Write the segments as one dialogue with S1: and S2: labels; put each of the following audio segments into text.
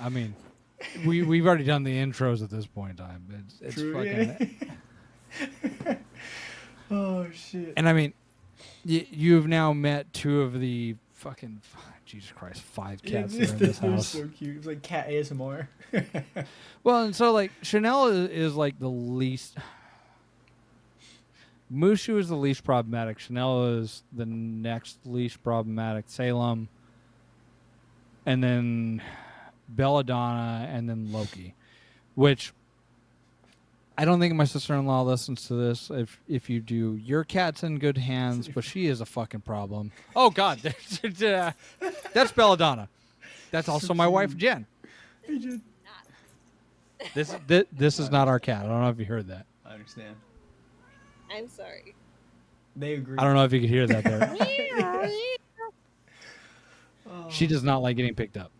S1: I mean, we've already done the intros at this point in time. It's
S2: True,
S1: fucking.
S2: yeah. Oh shit.
S1: And I mean, you've now met two of the fucking Jesus Christ 5 cats that are in this
S2: They're
S1: house.
S2: so cute. It's like cat ASMR.
S1: Well, and so like Chanel is like the least. Mushu is the least problematic. Chanel is the next least problematic. Salem, and then Belladonna, and then Loki, which I don't think my sister-in-law listens to this. If you do, your cat's in good hands, but she is a fucking problem. Oh God, that's Belladonna. That's also my wife Jen.
S2: Hey, Jen.
S1: This is not our cat. I don't know if you heard that.
S2: I understand.
S3: I'm sorry.
S2: They agree.
S1: I don't know if you could hear that there.
S2: Oh.
S1: She does not like getting picked up.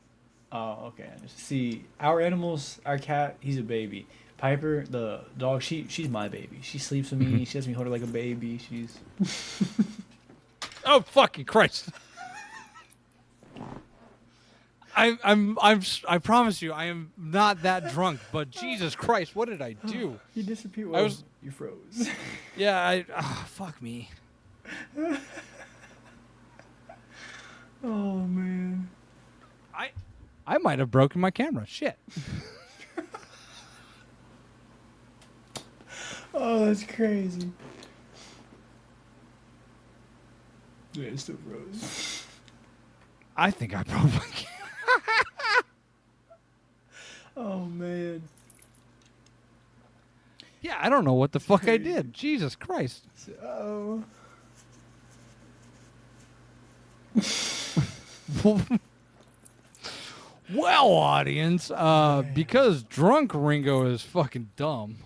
S2: Oh, okay. See, our animals, our cat, he's a baby. Piper, the dog, she's my baby. She sleeps with me. She lets me hold her like a baby. She's.
S1: Oh fucking Christ! I promise you, I am not that drunk. But Jesus Christ, what did I do?
S2: You disappeared. You froze.
S1: Yeah, fuck me.
S2: Oh man.
S1: I might have broken my camera. Shit.
S2: Oh, that's crazy. Yeah, it still froze.
S1: I think I broke my camera.
S2: Oh man.
S1: Yeah, I don't know what the fuck I did. Jesus Christ.
S2: Oh.
S1: Well, audience, because drunk Ringo is fucking dumb.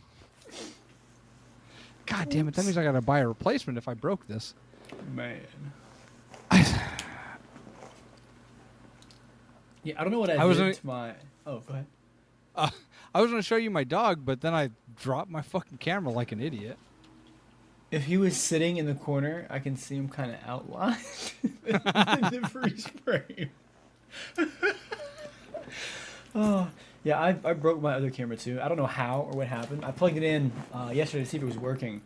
S1: God damn it, that means I gotta buy a replacement if I broke this.
S2: Man. Yeah, I don't know what I did to my... Oh, go ahead.
S1: I was gonna show you my dog, but then I dropped my fucking camera like an idiot.
S2: If he was sitting in the corner, I can see him kind of outlined in the freeze frame. Oh, yeah, I broke my other camera too. I don't know how or what happened. I plugged it in yesterday to see if it was working,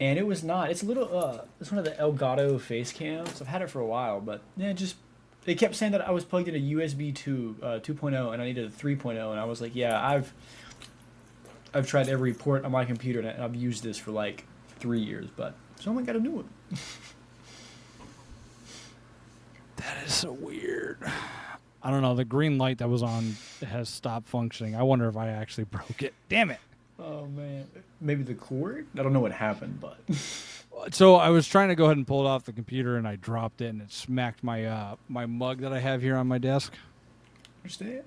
S2: and it was not. It's a little, it's one of the Elgato face cams. I've had it for a while, but yeah, they kept saying that I was plugged in a USB 2.0, and I needed a 3.0, and I was like, yeah, I've tried every port on my computer, and I've used this for like 3 years, but someone got a new one.
S1: That is so weird. I don't know. The green light that was on has stopped functioning. I wonder if I actually broke it. Damn it.
S2: Oh, man. Maybe the cord? I don't know what happened, but...
S1: So I was trying to go ahead and pull it off the computer, and I dropped it, and it smacked my my mug that I have here on my desk.
S2: Understand?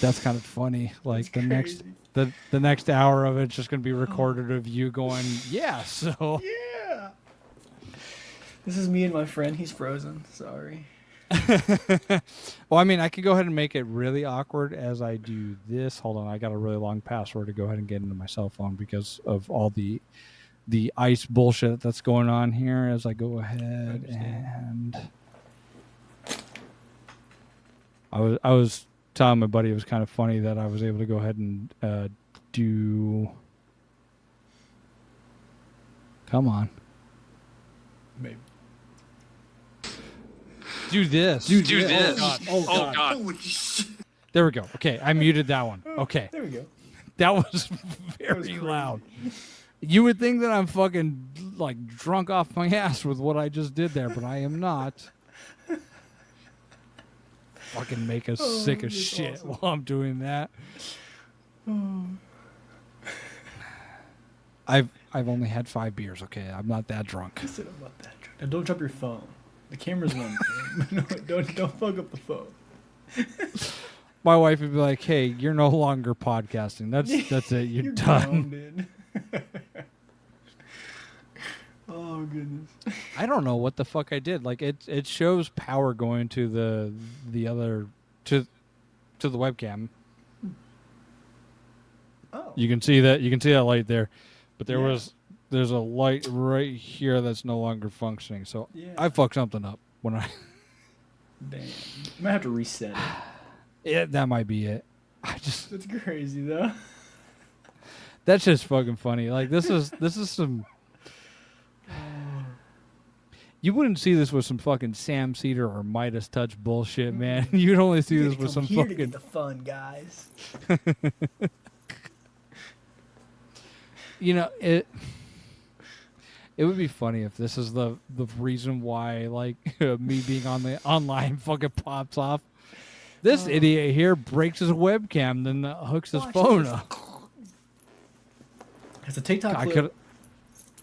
S1: That's kind of funny. Like
S2: That's
S1: the next hour of it's just going to be recorded of you going, yeah, so...
S2: Yeah! This is me and my friend. He's frozen. Sorry.
S1: Well, I mean, I could go ahead and make it really awkward as I do this. Hold on, I got a really long password to go ahead and get into my cell phone because of all the ice bullshit that's going on here as I go ahead and I was telling my buddy it was kind of funny that I was able to go ahead and do. Come on.
S2: Maybe.
S1: Do this.
S2: Do this.
S1: Oh God. There we go. Okay, I muted that one. Okay.
S2: There we go.
S1: That was very loud. You would think that I'm fucking like drunk off my ass with what I just did there, but I am not. Fucking make us sick as shit awesome. While I'm doing that. I've only had 5 beers. Okay, I'm not that drunk.
S2: I said I'm not that drunk. Now don't drop your phone. The camera's one thing. No, don't fuck up the phone.
S1: My wife would be like, "Hey, you're no longer podcasting. That's it. You're done." Oh goodness. I don't know what the fuck I did. Like it shows power going to the other to the webcam.
S2: Oh.
S1: You can see that light there, but there's a light right here that's no longer functioning. So I fucked something up when I.
S2: Damn. I might have to reset it.
S1: Yeah, that might be it.
S2: That's crazy though.
S1: That's just fucking funny. Like this is some. You wouldn't see this with some fucking Sam Cedar or Midas Touch bullshit, man. You'd only see this with some
S2: here to
S1: fucking.
S2: get the fun, guys.
S1: You know it. It would be funny if this is the reason why, like, me being on the online fucking pops off. This idiot here breaks his webcam, then hooks his phone up.
S2: It's a TikTok
S1: God,
S2: clip.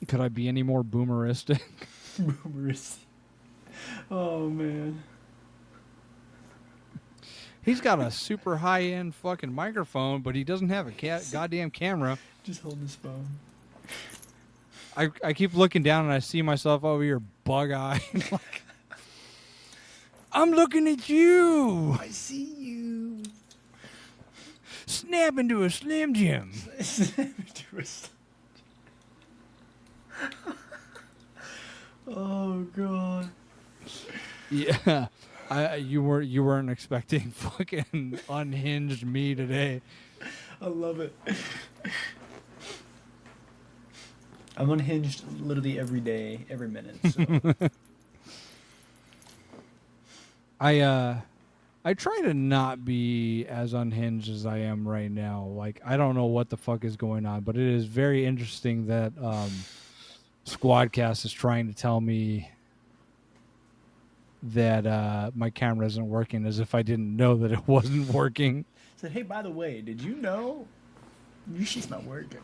S1: could I be any more boomeristic?
S2: Boomers. Oh man.
S1: He's got a super high-end fucking microphone, but he doesn't have a goddamn camera.
S2: Just holding his phone.
S1: I keep looking down and I see myself over here bug-eyed. Like, I'm looking at you.
S2: I see you.
S1: Snap into a Slim Jim.
S2: Oh god.
S1: Yeah. You weren't expecting fucking unhinged me today.
S2: I love it. I'm unhinged literally every day, every minute. So.
S1: I try to not be as unhinged as I am right now. Like, I don't know what the fuck is going on, but it is very interesting that Squadcast is trying to tell me that my camera isn't working, as if I didn't know that it wasn't working.
S2: Said, hey, by the way, did you know your shit's not working?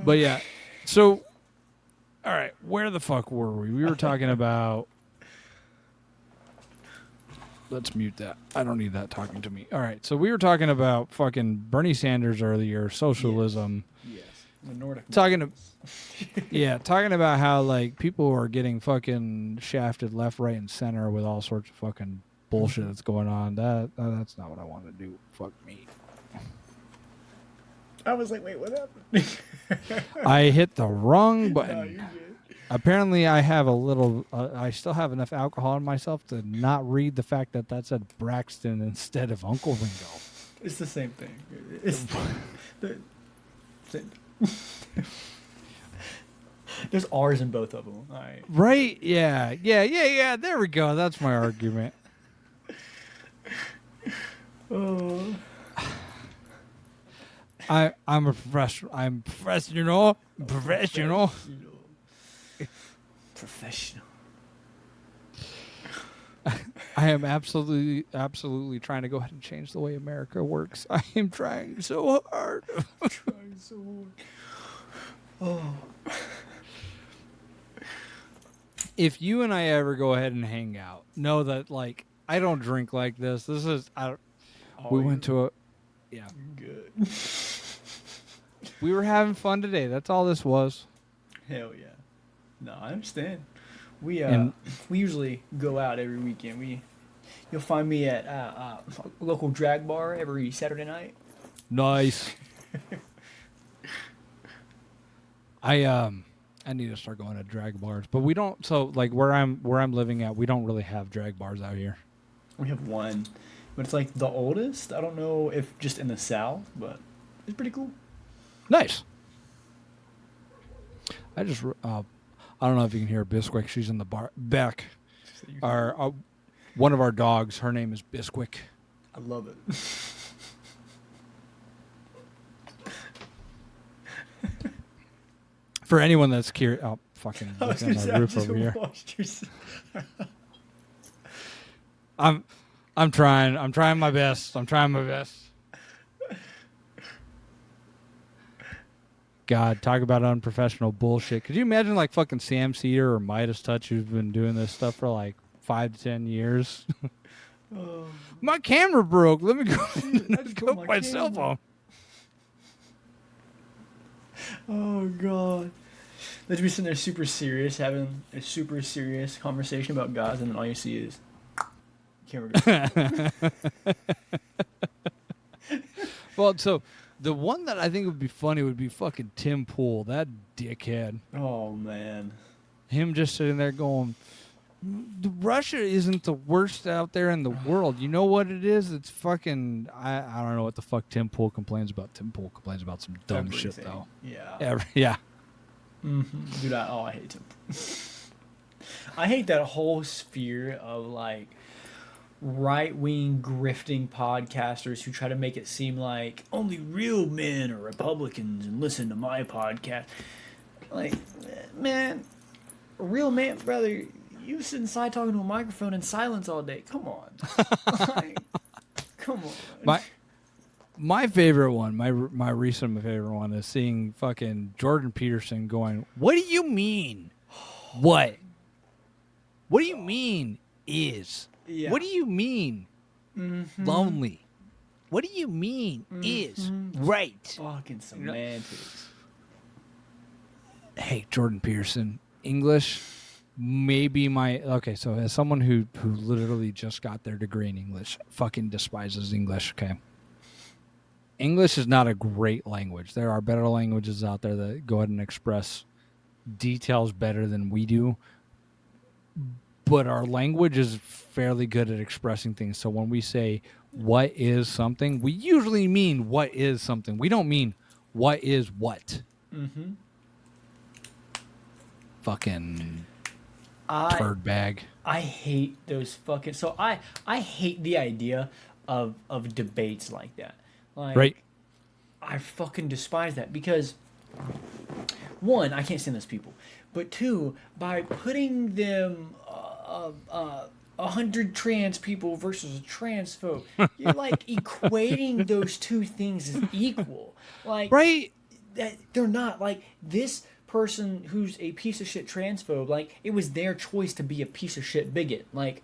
S1: But yeah, so all right, where the fuck were we? We were talking about. Let's mute that. I don't need that talking to me. All right, so we were talking about fucking Bernie Sanders earlier, socialism.
S2: Yes. The Nordic.
S1: Talking about how like people are getting fucking shafted left, right, and center with all sorts of fucking bullshit that's going on. That's not what I want to do. Fuck me.
S2: I was like, wait, what happened?
S1: I hit the wrong button.
S2: No, you're good.
S1: Apparently, I have a little. I still have enough alcohol in myself to not read the fact that that said Braxton instead of Uncle Ringo.
S2: It's the same thing. It's the same. There's R's in both of them. All right.
S1: Right? Yeah. There we go. That's my argument.
S2: Oh.
S1: I'm a professional. I'm professional. Professional. I am absolutely trying to go ahead and change the way America works. I am trying so hard.
S2: Trying so hard. Oh.
S1: If you and I ever go ahead and hang out, know that like I don't drink like this. This is we went to a
S2: Good.
S1: We were having fun today. That's all this was.
S2: Hell yeah. No, I understand. We
S1: And-
S2: we usually go out every weekend. You'll find me at a local drag bar every Saturday night.
S1: Nice. I need to start going to drag bars, but we don't. So like where I'm living at, we don't really have drag bars out here.
S2: We have one, but it's like the oldest. I don't know if just in the South, but it's pretty cool.
S1: Nice. I just I don't know if you can hear Bisquick. She's in the bar. Beck, our one of our dogs. Her name is Bisquick.
S2: I love it.
S1: For anyone that's curious, oh fucking looking at my roof over here. I'm trying. I'm trying my best. God, talk about unprofessional bullshit. Could you imagine like fucking Sam Cedar or Midas Touch, who's been doing this stuff for like 5 to 10 years? My camera broke. Let me go. Let's go my cell phone.
S2: Oh god. Let's be sitting there super serious, having a super serious conversation about guys, and then all you see is camera.
S1: Well, so the one that I think would be funny would be fucking Tim Pool, that dickhead.
S2: Oh man.
S1: Him just sitting there going, Russia isn't the worst out there in the world. You know what it is? It's fucking. I don't know what the fuck Tim Pool complains about. Tim Pool complains about some dumb shit though.
S2: Yeah.
S1: Yeah.
S2: Mm-hmm. Dude, I hate Tim. I hate that whole sphere of like right-wing grifting podcasters who try to make it seem like only real men are Republicans and listen to my podcast. Like, man, a real man, brother, you sit inside talking to a microphone in silence all day. Come on. Like, come on.
S1: My favorite one, my recent favorite one is seeing fucking Jordan Peterson going, "What do you mean? What? What do you mean is?
S2: Yeah.
S1: What do you mean lonely? What do you mean is right?"
S2: Fucking semantics.
S1: Hey, Jordan Peterson, English may be my okay. So as someone who literally just got their degree in English, fucking despises English. Okay. English is not a great language. There are better languages out there that go ahead and express details better than we do. But our language is fairly good at expressing things. So when we say what is something, we usually mean what is something. We don't mean what is what. Mm-hmm. Fucking turd bag.
S2: I hate those fucking... So I hate the idea of debates like that. Like,
S1: right.
S2: I fucking despise that because, one, I can't stand those people. But two, by putting them 100 trans people versus a transphobe, you're like equating those two things as equal. Like,
S1: right.
S2: That they're not. Like, this person who's a piece of shit transphobe, like, it was their choice to be a piece of shit bigot. Like,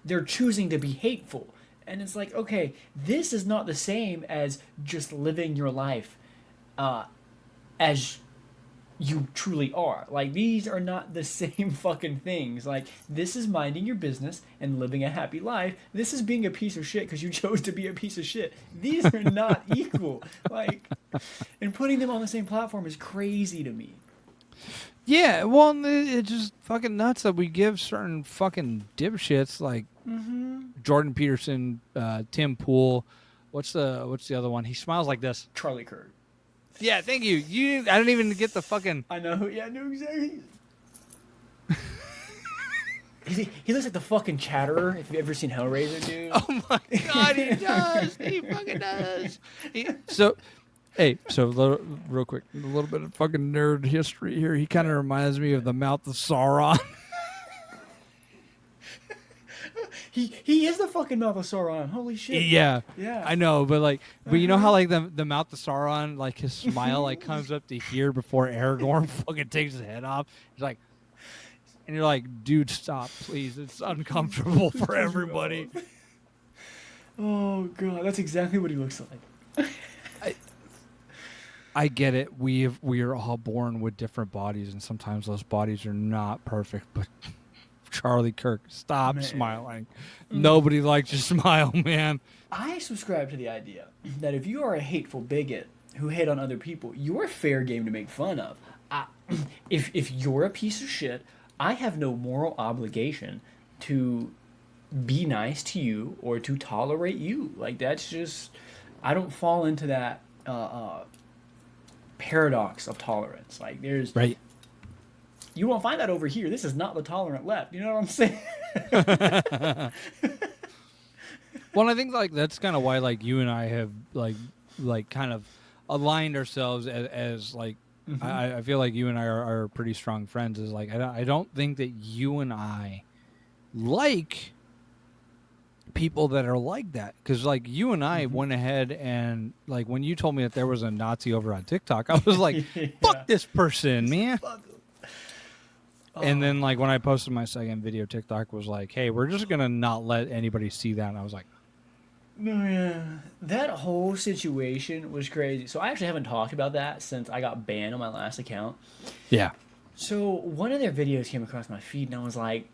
S2: they're choosing to be hateful. And it's like, okay, this is not the same as just living your life as you truly are. Like, these are not the same fucking things. Like, this is minding your business and living a happy life. This is being a piece of shit because you chose to be a piece of shit. These are not equal. Like, and putting them on the same platform is crazy to me.
S1: Yeah, well, it's just fucking nuts that we give certain fucking dipshits like Jordan Peterson, Tim Pool. What's the other one? He smiles like this.
S2: Charlie Kirk.
S1: Yeah, thank you. I didn't even get the fucking.
S2: I know. Yeah, I know exactly. He looks like the fucking Chatterer. If you've ever seen Hellraiser, dude.
S1: Oh my god, he does. He fucking does. So real quick, a little bit of fucking nerd history here. He kind of reminds me of the Mouth of Sauron.
S2: He is the fucking Mouth of Sauron. Holy shit.
S1: Yeah. I know, but you know how like the Mouth of Sauron, like his smile like comes up to here before Aragorn fucking takes his head off. He's like, and you're like, dude, stop, please. It's uncomfortable for everybody.
S2: Oh god, that's exactly what he looks like.
S1: I get it. We are all born with different bodies, and sometimes those bodies are not perfect. But Charlie Kirk, stop smiling. Nobody likes your smile, man.
S2: I subscribe to the idea that if you are a hateful bigot who hate on other people, you're fair game to make fun of. If you're a piece of shit, I have no moral obligation to be nice to you or to tolerate you. Like, that's just... I don't fall into that... paradox of tolerance. Like, there's
S1: right.
S2: You won't find that over here. This is not the tolerant left. You know what I'm saying?
S1: Well, I think like that's kind of why like you and I have like kind of aligned ourselves as like I feel like you and I are pretty strong friends. Is like I don't think that you and I like people that are like that, because like you and I went ahead and like when you told me that there was a Nazi over on TikTok, I was like, fuck this person, man. And then like when I posted my second video, TikTok was like, hey, we're just gonna not let anybody see that. And I was like,
S2: no, yeah, that whole situation was crazy. So I actually haven't talked about that since I got banned on my last account.
S1: Yeah.
S2: So one of their videos came across my feed and I was like,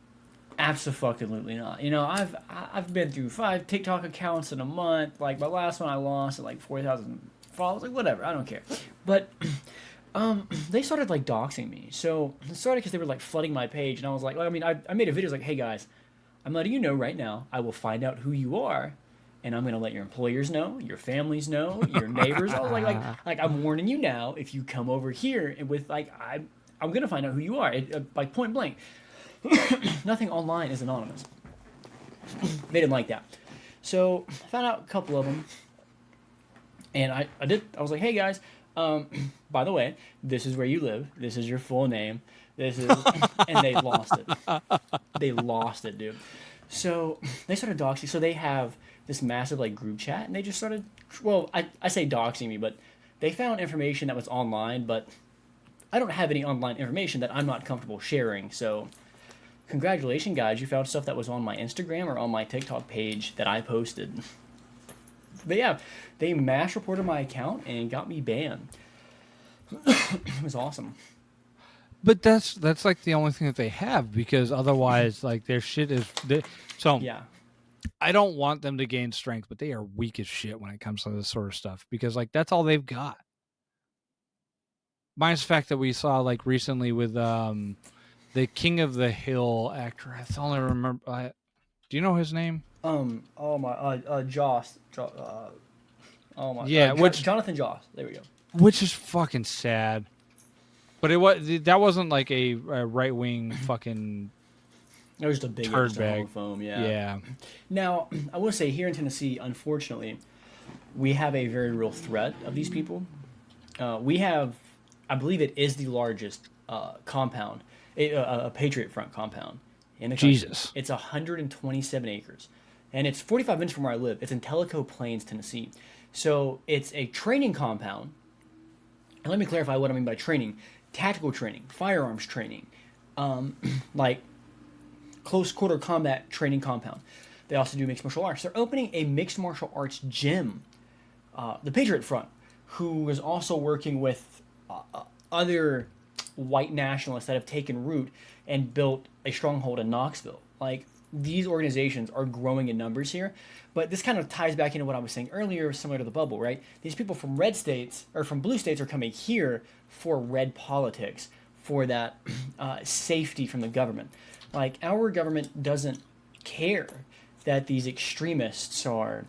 S2: absolutely not. You know, I've been through 5 TikTok accounts in a month. Like, my last one I lost at like 4,000 followers. Like, whatever, I don't care. But They started like doxing me. So it started because they were like flooding my page, and I was like, well, I mean, I made a video like, hey guys, I'm letting you know right now. I will find out who you are, and I'm gonna let your employers know, your families know, your neighbors. I was like I'm warning you now. If you come over here and with like I'm gonna find out who you are, like point blank. Nothing online is anonymous. They didn't like that, so I found out a couple of them, and I was like, hey guys, by the way, this is where you live. This is your full name. This is, and they lost it. They lost it, dude. So they started doxing. So they have this massive like group chat, and they just started. Well, I say doxing me, but they found information that was online, but I don't have any online information that I'm not comfortable sharing. So congratulations, guys! You found stuff that was on my Instagram or on my TikTok page that I posted. But yeah, they mass reported my account and got me banned. It was awesome.
S1: But that's like the only thing that they have, because otherwise, like, their shit is. So
S2: Yeah.
S1: I don't want them to gain strength, but they are weak as shit when it comes to this sort of stuff, because like that's all they've got. Minus the fact that we saw like recently with the King of the Hill actor. I only remember. Do you know his name?
S2: Oh my. Joss. Oh my.
S1: Yeah,
S2: Jonathan Joss. There we go.
S1: which is fucking sad. But that wasn't like a right wing fucking
S2: It was just a big
S1: turd bag.
S2: homophobe. Yeah.
S1: Yeah.
S2: Now, I will say here in Tennessee, unfortunately, we have a very real threat of these people. We have, I believe it is the largest compound, a Patriot Front compound in the country.
S1: Jesus.
S2: It's 127 acres. And it's 45 minutes from where I live. It's in Tellico Plains, Tennessee. So it's a training compound. And let me clarify what I mean by training. Tactical training, firearms training, like close quarter combat training compound. They also do mixed martial arts. They're opening a mixed martial arts gym, the Patriot Front, who is also working with other white nationalists that have taken root and built a stronghold in Knoxville. Like, these organizations are growing in numbers here, but this kind of ties back into what I was saying earlier, similar to the bubble, right? These people from red states or from blue states are coming here for red politics, for that safety from the government. Like, our government doesn't care that these extremists are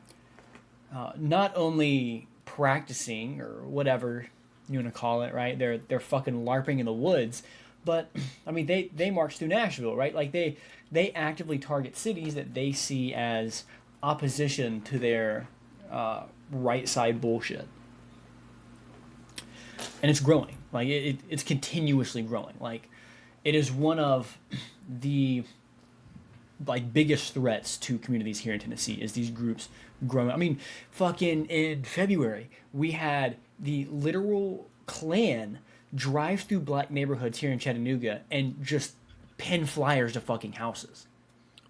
S2: not only practicing or whatever you want to call it, right? They're fucking LARPing in the woods, but I mean they march through Nashville, right? Like they actively target cities that they see as opposition to their right side bullshit, and it's growing. Like it's continuously growing. Like it is one of the like biggest threats to communities here in Tennessee is these groups growing. I mean, fucking in February we had the literal Klan drive through black neighborhoods here in Chattanooga and just pin flyers to fucking houses.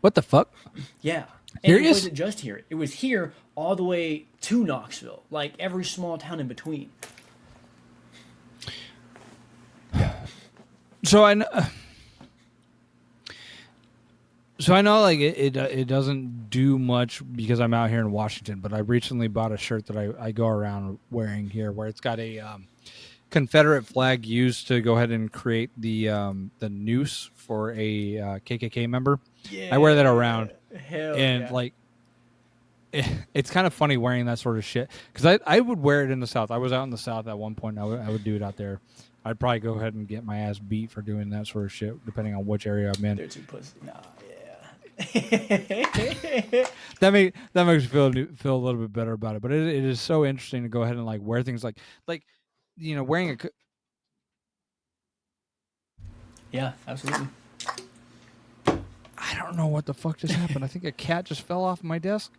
S1: What the fuck?
S2: Yeah. And
S1: Serious?
S2: it wasn't just here. It was here all the way to Knoxville, like every small town in between.
S1: So I know. So I know, like it doesn't do much because I'm out here in Washington, but I recently bought a shirt that I go around wearing here, where it's got a Confederate flag used to go ahead and create the noose for a KKK member.
S2: Yeah.
S1: I wear that around,
S2: Hell
S1: and
S2: yeah.
S1: like it's kind of funny wearing that sort of shit, because I would wear it in the South. I was out in the South at one point. And I would do it out there. I'd probably go ahead and get my ass beat for doing that sort of shit, depending on which area I'm in.
S2: They're too pussy. Nah,
S1: That makes me feel a little bit better about it. But it is so interesting to go ahead and like wear things like wearing a.
S2: yeah, absolutely.
S1: I don't know what the fuck just happened. I think a cat just fell off my desk.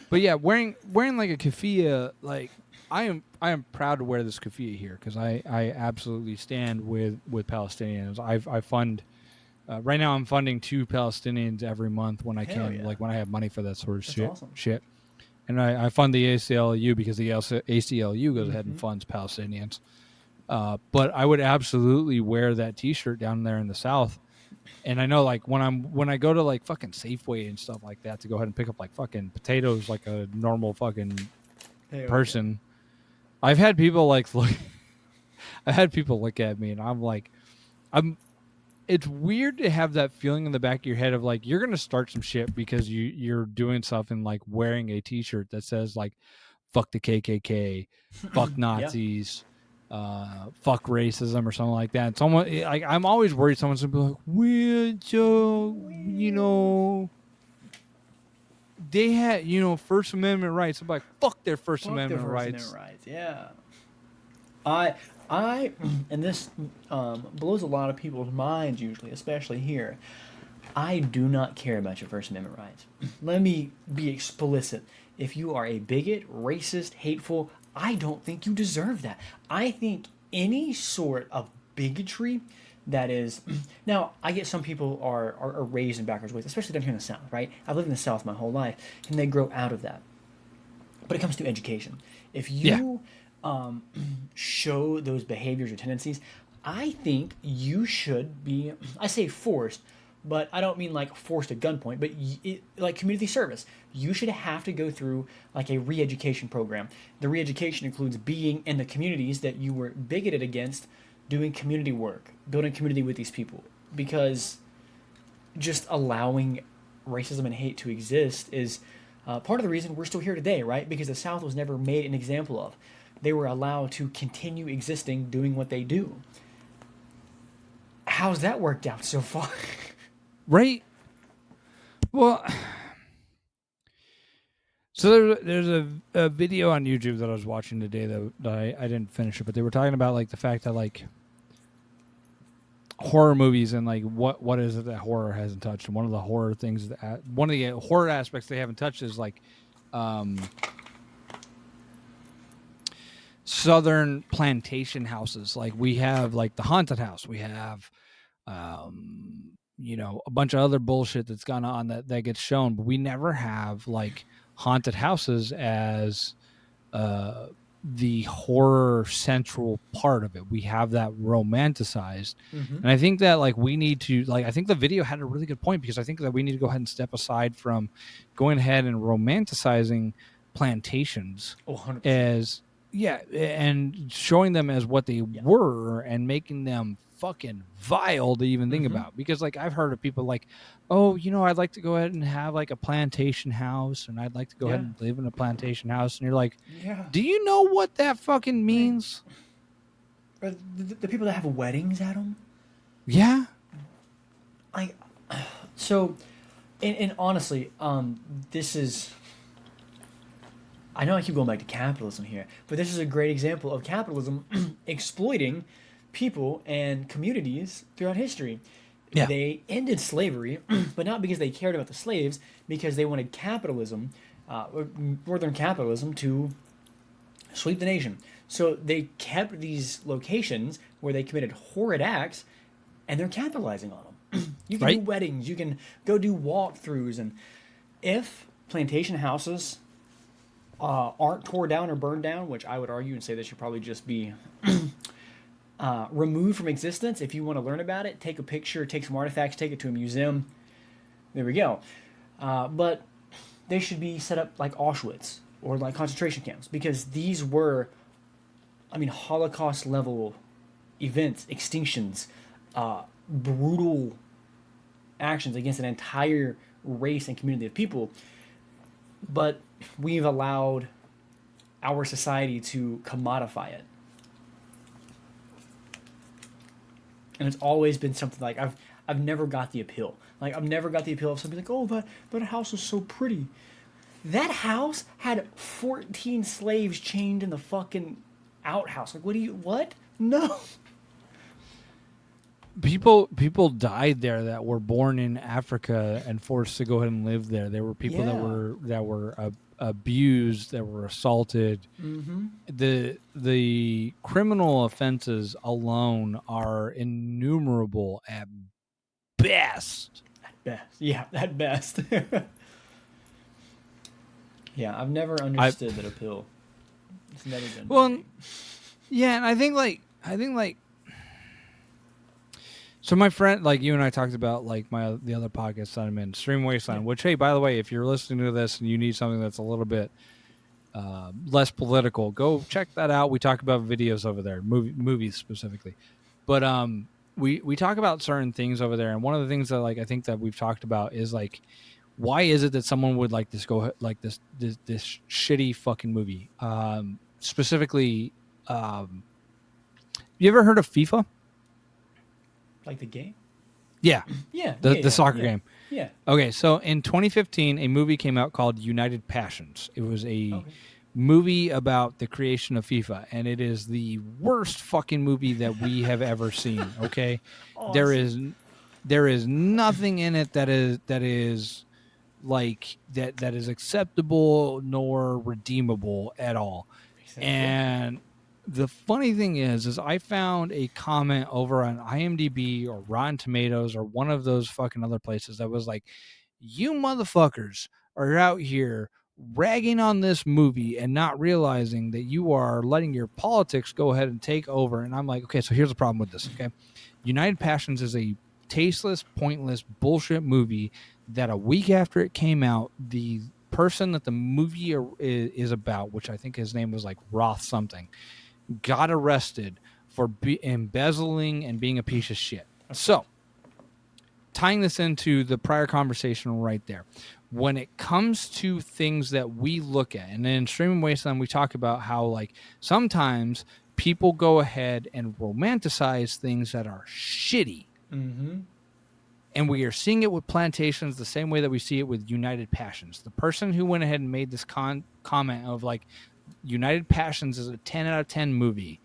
S1: But yeah, wearing like a keffiyeh, like I am proud to wear this keffiyeh here, because I absolutely stand with Palestinians. I fund right now. I'm funding 2 Palestinians every month when I
S2: Hell
S1: can,
S2: yeah.
S1: like when I have money for that sort of
S2: That's awesome.
S1: shit. And I fund the ACLU because the ACLU goes ahead and funds Palestinians. But I would absolutely wear that T-shirt down there in the South. And I know, like, when I go to like fucking Safeway and stuff like that to go ahead and pick up like fucking potatoes like a normal fucking
S2: Hell
S1: person, I've had people like look. I had people look at me, and I'm like, I'm. It's weird to have that feeling in the back of your head of like you're gonna start some shit because you're doing something like wearing a T-shirt that says like "fuck the KKK," "fuck
S2: Yeah.
S1: Nazis," "fuck racism" or something like that. And someone like I'm always worried someone's gonna be like, "Well, so they had First Amendment rights." I'm like, "Fuck their First
S2: Fuck their
S1: Amendment
S2: First Amendment
S1: rights."
S2: rights. Yeah. I, I, and this blows a lot of people's minds usually, especially here. I do not care about your First Amendment rights. Let me be explicit. If you are a bigot, racist, hateful, I don't think you deserve that. I think any sort of bigotry that is. Now, I get some people are raised in backwards ways, especially down here in the South, right? I've lived in the South my whole life, and they grow out of that. But it comes to education. If
S1: Yeah,
S2: you show those behaviors or tendencies, I think you should be, I say forced, but I don't mean like forced at gunpoint, but like community service. You should have to go through like a re education program. The re education includes being in the communities that you were bigoted against, doing community work, building community with these people. Because just allowing racism and hate to exist is part of the reason we're still here today, right? Because the South was never made an example of. They were allowed to continue existing doing what they do. How's that worked out so far?
S1: right. Well, so there's a video on YouTube that I was watching today that I didn't finish it, but they were talking about like the fact that like horror movies and like what is it that horror hasn't touched, and one of the horror things that one of the horror aspects they haven't touched is like um southern plantation houses. Like we have like the haunted house, we have a bunch of other bullshit that's gone on that gets shown, but we never have like haunted houses as uh the horror central part of it. We have that romanticized.
S2: Mm-hmm.
S1: And I think that like we need to like I think the video had a really good point, because I think that we need to go ahead and step aside from going ahead and romanticizing plantations
S2: Oh, 100%.
S1: as and showing them as what they
S2: Yeah.
S1: were and making them fucking vile to even think
S2: Mm-hmm.
S1: about. Because like I've heard of people like, oh, I'd like to go ahead and have like a plantation house, and I'd like to go ahead
S2: Yeah.
S1: and live in a plantation house. And you're like,
S2: Yeah.
S1: do you know what that fucking
S2: Right.
S1: means?
S2: Or the people that have weddings at them.
S1: Yeah.
S2: I so, and honestly, this is. I know I keep going back to capitalism here, but this is a great example of capitalism exploiting people and communities throughout history.
S1: Yeah.
S2: They ended slavery, but not because they cared about the slaves, because they wanted capitalism, or northern capitalism, to sweep the nation. So they kept these locations where they committed horrid acts, and they're capitalizing on them. You can do
S1: Right.
S2: weddings, you can go do walkthroughs, and if plantation houses aren't tore down or burned down, which I would argue and say they should probably just be removed from existence. If you want to learn about it, take a picture, take some artifacts, take it to a museum. There we go. But they should be set up like Auschwitz or like concentration camps, because these were, Holocaust level events, extinctions, brutal actions against an entire race and community of people. But we've allowed our society to commodify it. And it's always been something like I've never got the appeal. Like I've never got the appeal of somebody like, oh, that house is so pretty. That house had 14 slaves chained in the fucking outhouse. Like what? No.
S1: People died there that were born in Africa and forced to go ahead and live there. There were people
S2: Yeah.
S1: that were abused, that were assaulted.
S2: Mm-hmm.
S1: The criminal offenses alone are innumerable at best.
S2: At best. Yeah, at best. Yeah, I've never
S1: I
S2: understood that appeal. It's never been my
S1: well,
S2: thing.
S1: yeah, and I think so my friend, like you and I talked about like the other podcast that I'm in, Stream Wasteland,
S2: Yeah.
S1: which, hey, by the way, if you're listening to this and you need something that's a little bit less political. Go check that out. We talk about videos over there, movies specifically, but we talk about certain things over there. And one of the things that like I think that we've talked about is like, why is it that someone would like this go like this shitty fucking movie? Specifically, you ever heard of FIFA?
S2: Like the game?
S1: Yeah,
S2: Yeah.
S1: the soccer
S2: yeah,
S1: game.
S2: Yeah.
S1: Okay, so in 2015, a movie came out called United Passions. It was a
S2: Okay.
S1: movie about the creation of FIFA, and it is the worst fucking movie that we have ever seen. Okay, there is
S2: Awesome.
S1: there is nothing in it that is like that is acceptable nor redeemable at all.
S2: Makes sense. Yeah.
S1: And the funny thing is I found a comment over on IMDb or Rotten Tomatoes or one of those fucking other places that was like, you motherfuckers are out here ragging on this movie and not realizing that you are letting your politics go ahead and take over. And I'm like, okay, so here's the problem with this. Okay, United Passions is a tasteless, pointless bullshit movie that a week after it came out, the person that the movie is about, which I think his name was like Roth something, got arrested for embezzling and being a piece of shit. Okay. So, tying this into the prior conversation right there, when it comes to things that we look at, and in Streaming Wasteland, we talk about how like sometimes people go ahead and romanticize things that are shitty.
S2: Mm-hmm.
S1: And we are seeing it with Plantations the same way that we see it with United Passions. The person who went ahead and made this comment of like, United Passions is a 10 out of 10 movie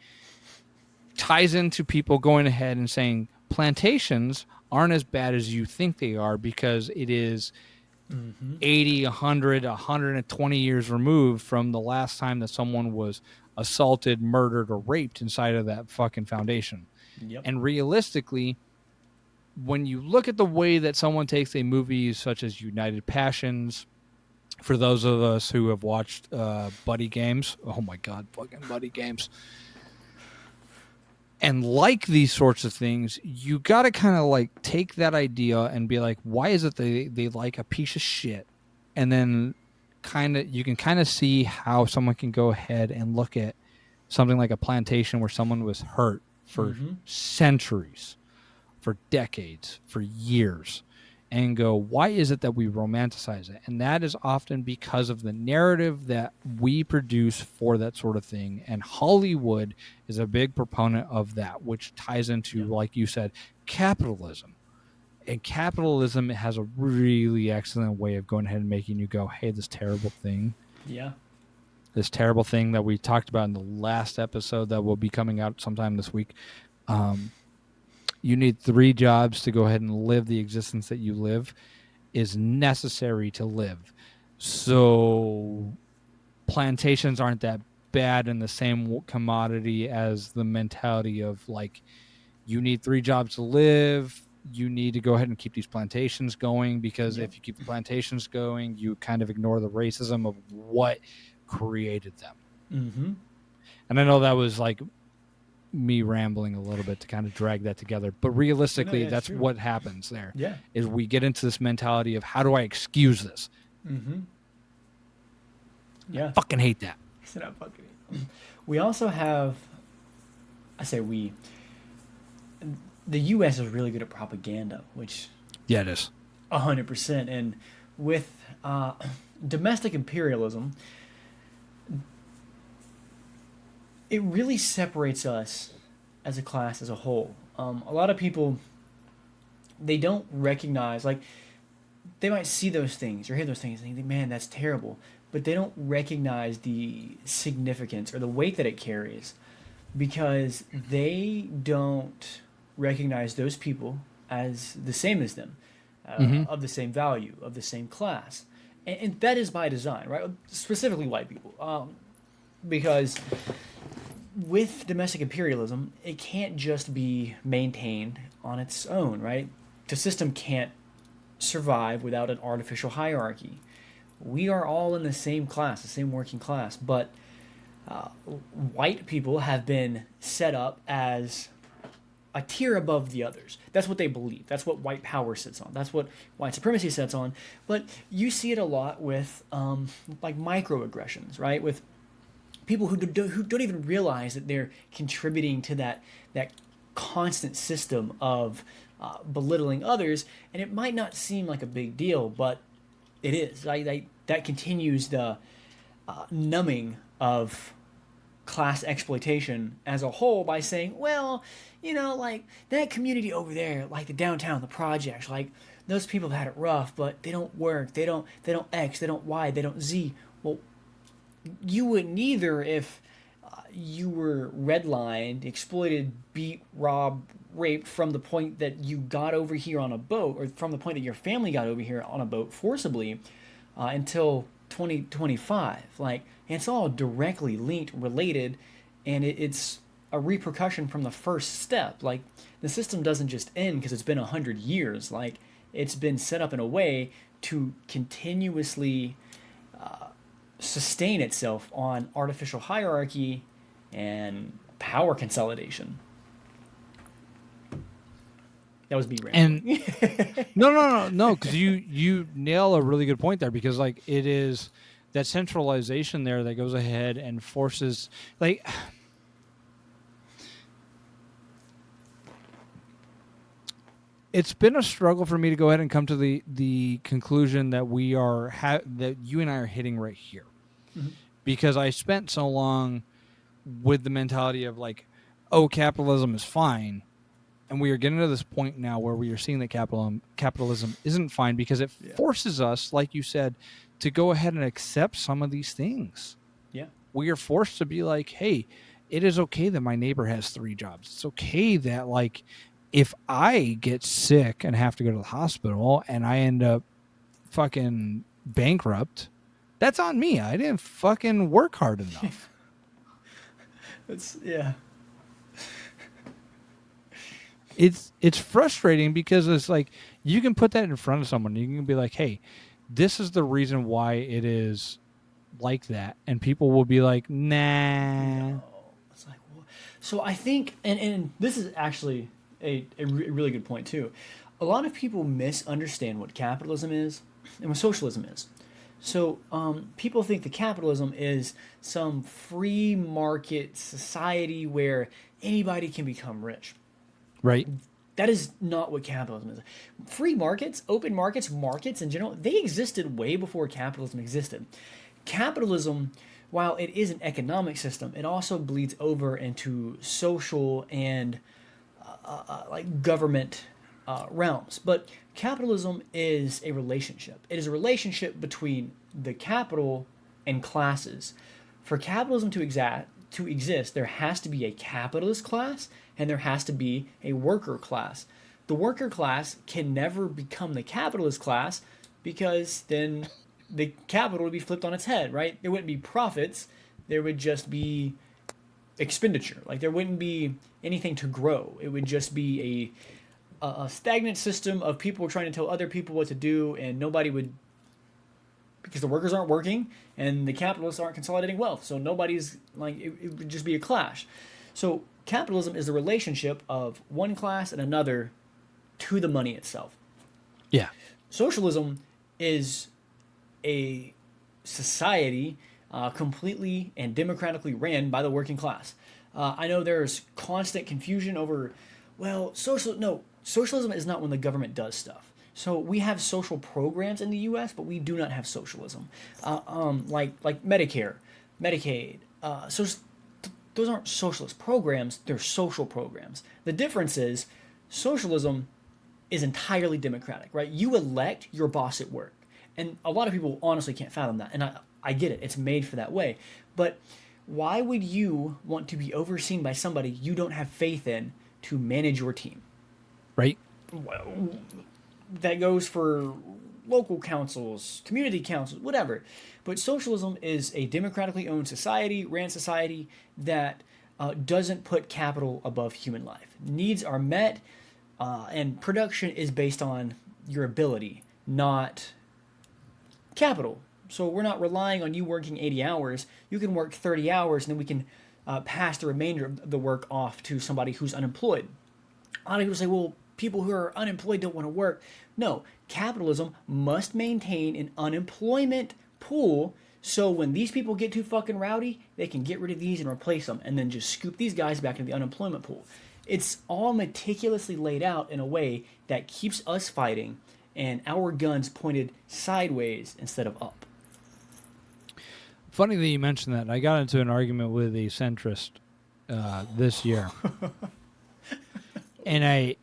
S1: ties into people going ahead and saying Plantations aren't as bad as you think they are because it is 80, 100, 120 years removed from the last time that someone was assaulted, murdered, or raped inside of that fucking foundation.
S2: Yep.
S1: And realistically, when you look at the way that someone takes a movie such as United Passions, for those of us who have watched Buddy Games, oh my God, fucking Buddy Games, and like these sorts of things, you got to kind of like take that idea and be like, why is it they like a piece of shit? And then you can kind of see how someone can go ahead and look at something like a Plantation where someone was hurt for centuries, for decades, for years, and go, why is it that we romanticize it? And that is often because of the narrative that we produce for that sort of thing. And Hollywood is a big proponent of that, which ties into, like you said, capitalism. And capitalism has a really excellent way of going ahead and making you go, hey, this terrible thing.
S2: Yeah.
S1: This terrible thing that we talked about in the last episode that will be coming out sometime this week. You need 3 jobs to go ahead and live the existence that you live is necessary to live. So Plantations aren't that bad in the same commodity as the mentality of like, you need 3 jobs to live. You need to go ahead and keep these plantations going because if you keep the plantations going, you kind of ignore the racism of what created them.
S2: Mm-hmm.
S1: And I know that was like me rambling a little bit to kind of drag that together, but realistically, that's true. What happens there.
S2: Yeah,
S1: is we get into this mentality of how do I excuse this?
S2: Mm-hmm. Yeah,
S1: I fucking hate that.
S2: We also have, I say we. The U.S. is really good at propaganda, which
S1: it is
S2: 100%, and with domestic imperialism, it really separates us as a class as a whole. A lot of people, they don't recognize, like, they might see those things or hear those things and think, man, that's terrible. But they don't recognize the significance or the weight that it carries because they don't recognize those people as the same as them, of the same value, of the same class. And that is by design, right? Specifically white people. Because with domestic imperialism, it can't just be maintained on its own, right? The system can't survive without an artificial hierarchy. We are all in the same class, the same working class, but white people have been set up as a tier above the others. That's what they believe. That's what white power sits on. That's what white supremacy sits on. But you see it a lot with like microaggressions, right? With people who don't even realize that they're contributing to that constant system of belittling others, and it might not seem like a big deal, but it is. That continues the numbing of class exploitation as a whole by saying, well, like that community over there, like the downtown, the projects, like those people have had it rough, but they don't work, they don't X, they don't Y, they don't Z. Well, you wouldn't either if you were redlined, exploited, beat, robbed, raped from the point that you got over here on a boat, or from the point that your family got over here on a boat forcibly until 2025. Like, it's all directly linked, related, and it's a repercussion from the first step. Like, the system doesn't just end because it's been 100 years. Like, it's been set up in a way to continuously sustain itself on artificial hierarchy and power consolidation. That was me rambling.
S1: And no, because you nail a really good point there, because like it is that centralization there that goes ahead and forces, like, it's been a struggle for me to go ahead and come to the conclusion that we are that you and I are hitting right here, because I spent so long with the mentality of like, oh, capitalism is fine. And we are getting to this point now where we are seeing that capitalism isn't fine, because it forces us, like you said, to go ahead and accept some of these things.
S2: Yeah.
S1: We are forced to be like, hey, it is okay that my neighbor has 3 jobs. It's okay that, like, if I get sick and have to go to the hospital and I end up fucking bankrupt, that's on me. I didn't fucking work hard enough. It's frustrating, because it's like you can put that in front of someone. You can be like, hey, this is the reason why it is like that. And people will be like, nah.
S2: No. It's like, well, so I think, and this is actually a really good point too. A lot of people misunderstand what capitalism is and what socialism is. So people think that capitalism is some free market society where anybody can become rich.
S1: Right.
S2: That is not what capitalism is. Free markets, open markets, markets in general, they existed way before capitalism existed. Capitalism, while it is an economic system, it also bleeds over into social and like government realms. But capitalism is a relationship. It is a relationship between the capital and classes. For capitalism to exist, there has to be a capitalist class and there has to be a worker class. The worker class can never become the capitalist class, because then the capital would be flipped on its head, right? There wouldn't be profits. There would just be expenditure. Like, there wouldn't be anything to grow. It would just be a stagnant system of people trying to tell other people what to do, and nobody would, because the workers aren't working and the capitalists aren't consolidating wealth. So nobody's, like, it would just be a clash. So capitalism is the relationship of one class and another to the money itself.
S1: Yeah.
S2: Socialism is a society completely and democratically ran by the working class. I know there's constant confusion over, well, socialism is not when the government does stuff. So we have social programs in the U.S., but we do not have socialism. Like Medicare, Medicaid. Those aren't socialist programs, they're social programs. The difference is socialism is entirely democratic, right? You elect your boss at work. And a lot of people honestly can't fathom that. And I get it, it's made for that way. But why would you want to be overseen by somebody you don't have faith in to manage your team?
S1: Right.
S2: Well, that goes for local councils, community councils, whatever. But socialism is a democratically owned society, ran society, that doesn't put capital above human life. Needs are met, and production is based on your ability, not capital. So we're not relying on you working 80 hours. You can work 30 hours, and then we can pass the remainder of the work off to somebody who's unemployed. A lot of people say, well, people who are unemployed don't want to work. No, capitalism must maintain an unemployment pool so when these people get too fucking rowdy, they can get rid of these and replace them and then just scoop these guys back into the unemployment pool. It's all meticulously laid out in a way that keeps us fighting and our guns pointed sideways instead of up.
S1: Funny that you mentioned that. I got into an argument with a centrist this year. And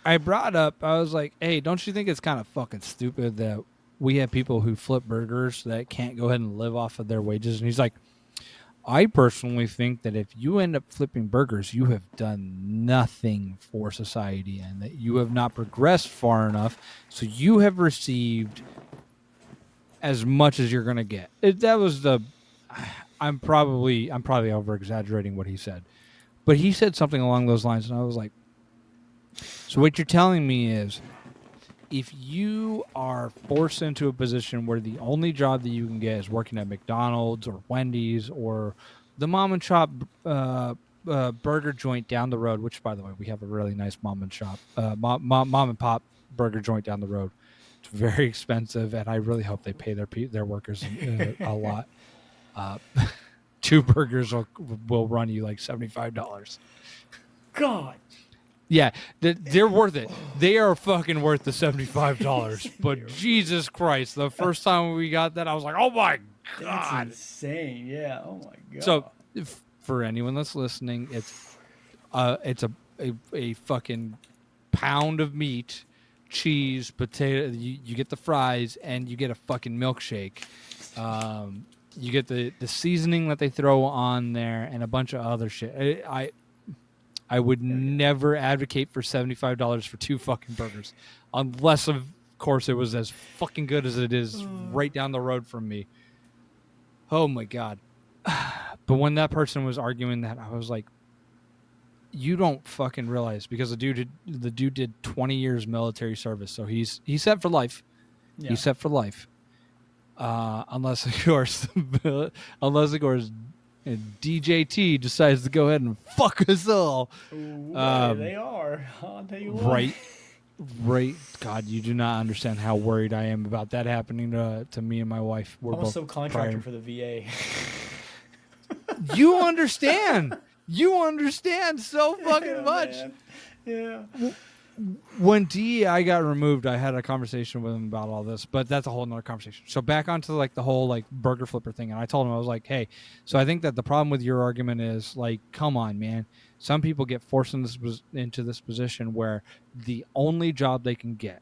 S1: I brought up, I was like, hey, don't you think it's kind of fucking stupid that we have people who flip burgers that can't go ahead and live off of their wages? And he's like, I personally think that if you end up flipping burgers, you have done nothing for society and that you have not progressed far enough. So you have received as much as you're going to get. That was the, I'm probably over exaggerating what he said, but he said something along those lines. And I was like, so what you're telling me is if you are forced into a position where the only job that you can get is working at McDonald's or Wendy's or the mom and shop burger joint down the road, which by the way, we have a really nice mom and pop burger joint down the road. It's very expensive, and I really hope they pay their workers a lot. 2 burgers will run you like $75.
S2: God.
S1: Yeah, they're worth it. They are fucking worth the $75. But Jesus Christ, the first time we got that, I was like, oh my God.
S2: That's insane. Yeah. Oh my God.
S1: So for anyone that's listening, it's a fucking pound of meat, cheese, potato. You get the fries, and you get a fucking milkshake. You get the seasoning that they throw on there, and a bunch of other shit. I would never advocate for $75 for 2 fucking burgers, unless of course it was as fucking good as it is right down the road from me. Oh my God. But when that person was arguing that, I was like, you don't fucking realize, because the dude did 20 years military service, so he's set for life. Yeah. He's set for life. Unless of course DJT decides to go ahead and fuck us all.
S2: They are. I'll tell you what.
S1: Right. God, you do not understand how worried I am about that happening to me and my wife. We're
S2: both subcontractor for the VA.
S1: You understand. You understand so fucking much.
S2: Man. Yeah.
S1: When DEI got removed, I had a conversation with him about all this, but that's a whole nother conversation. So back onto like the whole like burger flipper thing, and I told him, I was like, hey, so I think that the problem with your argument is like, come on, man. Some people get forced into this position where the only job they can get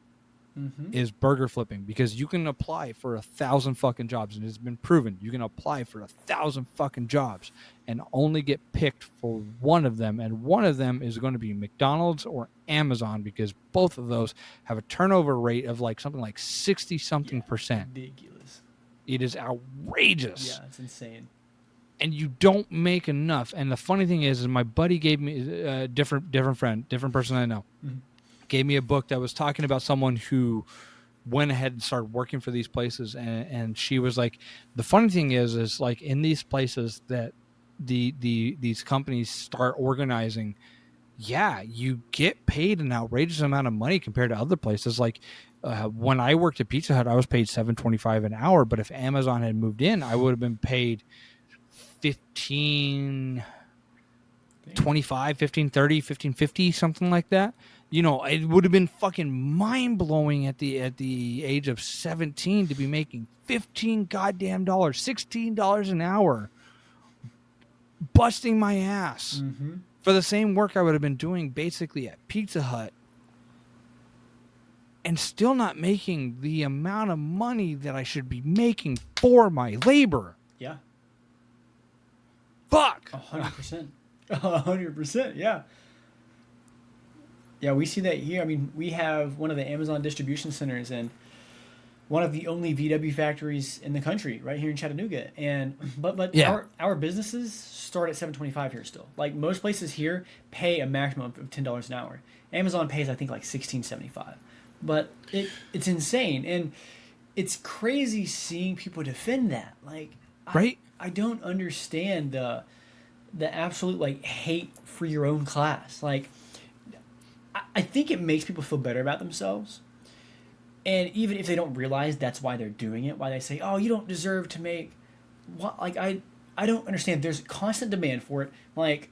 S1: is burger flipping, because you can apply for 1,000 fucking jobs, and it's been proven you can apply for 1,000 fucking jobs and only get picked for one of them, and one of them is going to be McDonald's or Amazon, because both of those have a turnover rate of like something like 60 something percent.
S2: Ridiculous.
S1: It is outrageous.
S2: Yeah, it's insane.
S1: And you don't make enough. And the funny thing is my buddy gave me a different person I know. Gave me a book that was talking about someone who went ahead and started working for these places, and she was like, the funny thing is like in these places that these companies start organizing, you get paid an outrageous amount of money compared to other places. Like when I worked at Pizza Hut, I was paid $7.25 an hour, but if Amazon had moved in, I would have been paid $15.25, $15.30, $15.50, something like that. You know, it would have been fucking mind-blowing at the age of 17 to be making $15 goddamn dollars, $16 an hour, busting my ass for the same work I would have been doing basically at Pizza Hut, and still not making the amount of money that I should be making for my labor.
S2: Yeah.
S1: Fuck.
S2: 100%. 100%, yeah. Yeah, we see that here. I mean, we have one of the Amazon distribution centers and one of the only VW factories in the country, right here in Chattanooga. And but yeah. our businesses start at $7.25 here still. Like most places here pay a maximum of $10 an hour. Amazon pays I think like $16.75. But it's insane, and it's crazy seeing people defend that. Like,
S1: right?
S2: I don't understand the absolute like hate for your own class. Like, I think it makes people feel better about themselves. And even if they don't realize that's why they're doing it, why they say, "Oh, you don't deserve to make," what like I don't understand. There's constant demand for it. Like,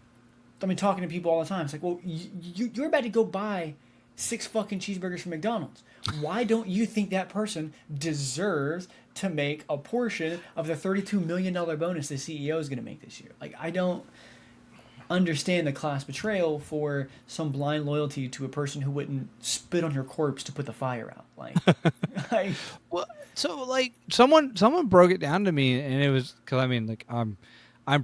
S2: I mean, talking to people all the time. It's like, well, you're about to go buy 6 fucking cheeseburgers from McDonald's. Why don't you think that person deserves to make a portion of the $32 million bonus the CEO is going to make this year? Like, I don't understand the class betrayal for some blind loyalty to a person who wouldn't spit on your corpse to put the fire out. Like, like
S1: Well, so like someone broke it down to me, and it was because I mean, like I'm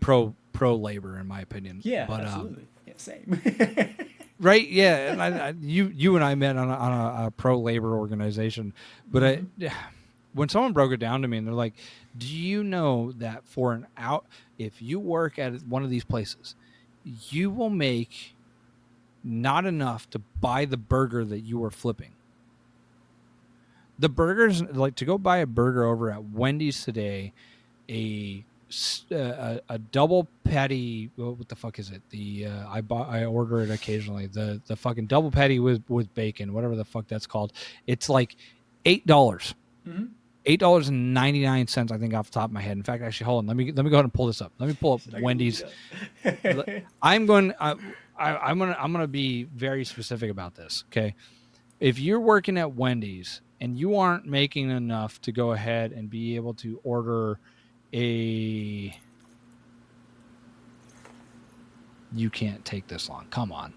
S1: pro labor in my opinion.
S2: yeah,
S1: but
S2: absolutely, yeah, same.
S1: right, yeah, and you and I met on a pro labor organization, but when someone broke it down to me, and they're like, "Do you know that for an out, if you work at one of these places, you will make not enough to buy the burger that you are flipping." The burgers, like to go buy a burger over at Wendy's today, a double patty. What the fuck is it? I order it occasionally. The fucking double patty with bacon, whatever the fuck that's called. It's like $8.
S2: Mm-hmm.
S1: $8.99, I think, off the top of my head. In fact, actually, hold on. Let me go ahead and pull this up. Let me pull up Wendy's. I'm gonna be very specific about this. Okay, if you're working at Wendy's and you aren't making enough to go ahead and be able to order you can't take this long. Come on.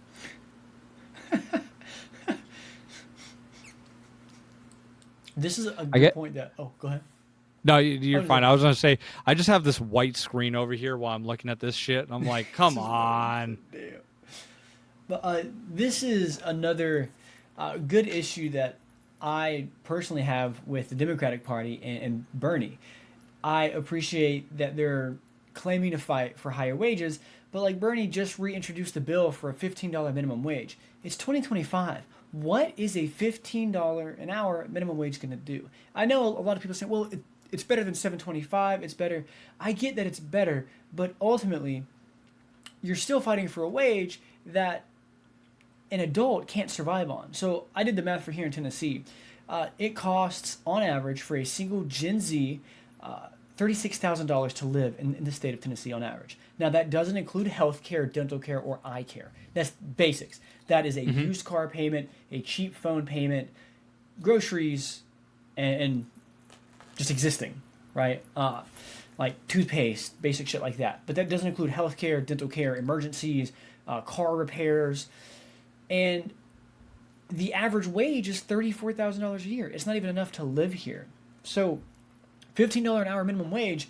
S2: This is a good point that. Oh, go ahead.
S1: No, you're fine. I was going to say, I just have this white screen over here while I'm looking at this shit. And I'm like, come on.
S2: Damn. But this is another good issue that I personally have with the Democratic Party and Bernie. I appreciate that they're claiming to fight for higher wages, but like Bernie just reintroduced the bill for a $15 minimum wage. It's 2025. What is a $15 an hour minimum wage going to do? I know a lot of people say, well, it's better than $7.25. It's better. I get that it's better, but ultimately, you're still fighting for a wage that an adult can't survive on. So I did the math for here in Tennessee. It costs, on average, for a single Gen Z, $36,000 to live in the state of Tennessee on average. Now, that doesn't include health care, dental care, or eye care. That's basics. That is a used car payment, a cheap phone payment, groceries, and just existing, right? Like toothpaste, basic shit like that. But that doesn't include health care, dental care, emergencies, car repairs. And the average wage is $34,000 a year. It's not even enough to live here. So $15 an hour minimum wage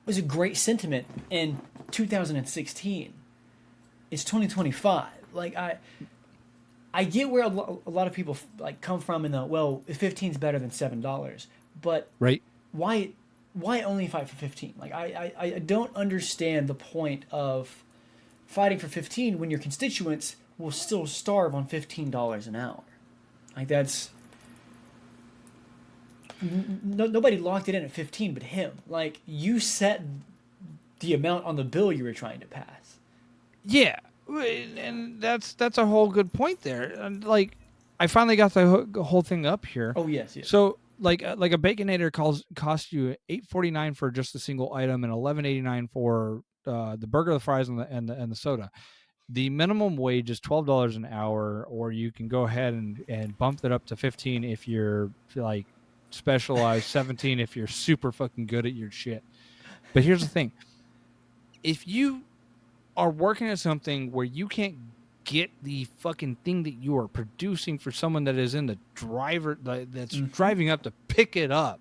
S2: was a great sentiment in 2016. It's 2025. Like I get where a lot of people like come from in the, well, 15 is better than $7, but
S1: right?
S2: Why only fight for 15? Like I don't understand the point of fighting for 15 when your constituents will still starve on $15 an hour. Like that's nobody locked it in at 15 but him. Like you set the amount on the bill you were trying to pass.
S1: Yeah, and that's a whole good point there. And like, I finally got the whole thing up here.
S2: Oh yes.
S1: So like a Baconator costs you $8.49 for just a single item and $11.89 for the burger, the fries, and the soda. The minimum wage is $12 an hour, or you can go ahead and bump it up to 15 if you're like specialized, 17 if you're super fucking good at your shit. But here's the thing: if you are working at something where you can't get the fucking thing that you are producing for someone that is in the driver that's driving up to pick it up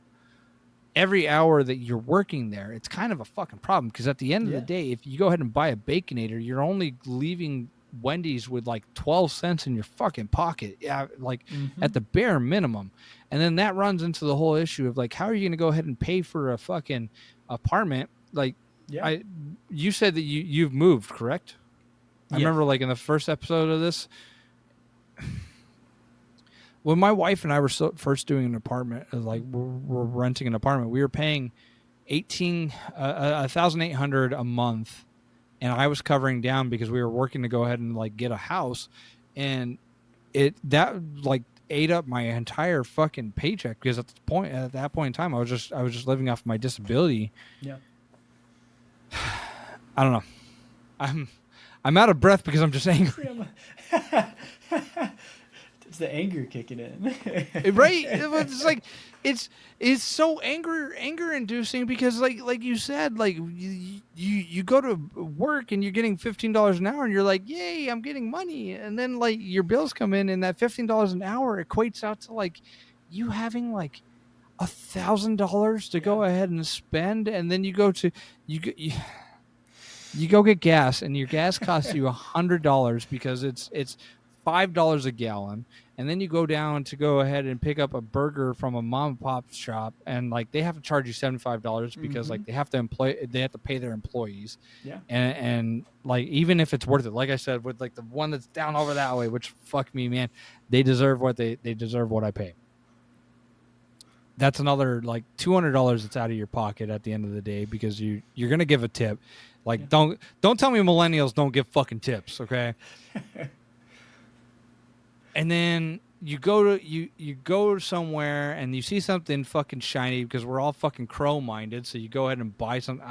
S1: every hour that you're working there, it's kind of a fucking problem, because at the end of the day, if you go ahead and buy a Baconator, you're only leaving Wendy's with like 12 cents in your fucking pocket, like at the bare minimum. And then that runs into the whole issue of like, how are you going to go ahead and pay for a fucking apartment? Like, you said that you've moved, correct? I remember like in the first episode of this, when my wife and I were first doing an apartment, like we're renting an apartment, we were paying $1,800 a month, and I was covering down because we were working to go ahead and like get a house, and that like ate up my entire fucking paycheck because at that point in time I was just living off my disability.
S2: Yeah.
S1: I don't know. I'm out of breath because I'm just angry.
S2: It's the anger kicking in.
S1: Right? It's like it's so anger inducing because like you said, like you go to work and you're getting $15 an hour and you're like, yay, I'm getting money, and then like your bills come in and that $15 an hour equates out to like you having like $1,000 to go ahead and spend, and then you go to you go get gas and your gas costs you $100 because it's $5 a gallon, and then you go down to go ahead and pick up a burger from a mom and pop shop, and like they have to charge you $75 because like they have to pay their employees.
S2: Yeah.
S1: And like even if it's worth it, like I said, with like the one that's down over that way, which fuck me, man, they deserve what they deserve what I pay. That's another like $200 that's out of your pocket at the end of the day because you're gonna give a tip. Like don't tell me millennials don't give fucking tips, okay? And then you go somewhere and you see something fucking shiny because we're all fucking crow minded, so you go ahead and buy something.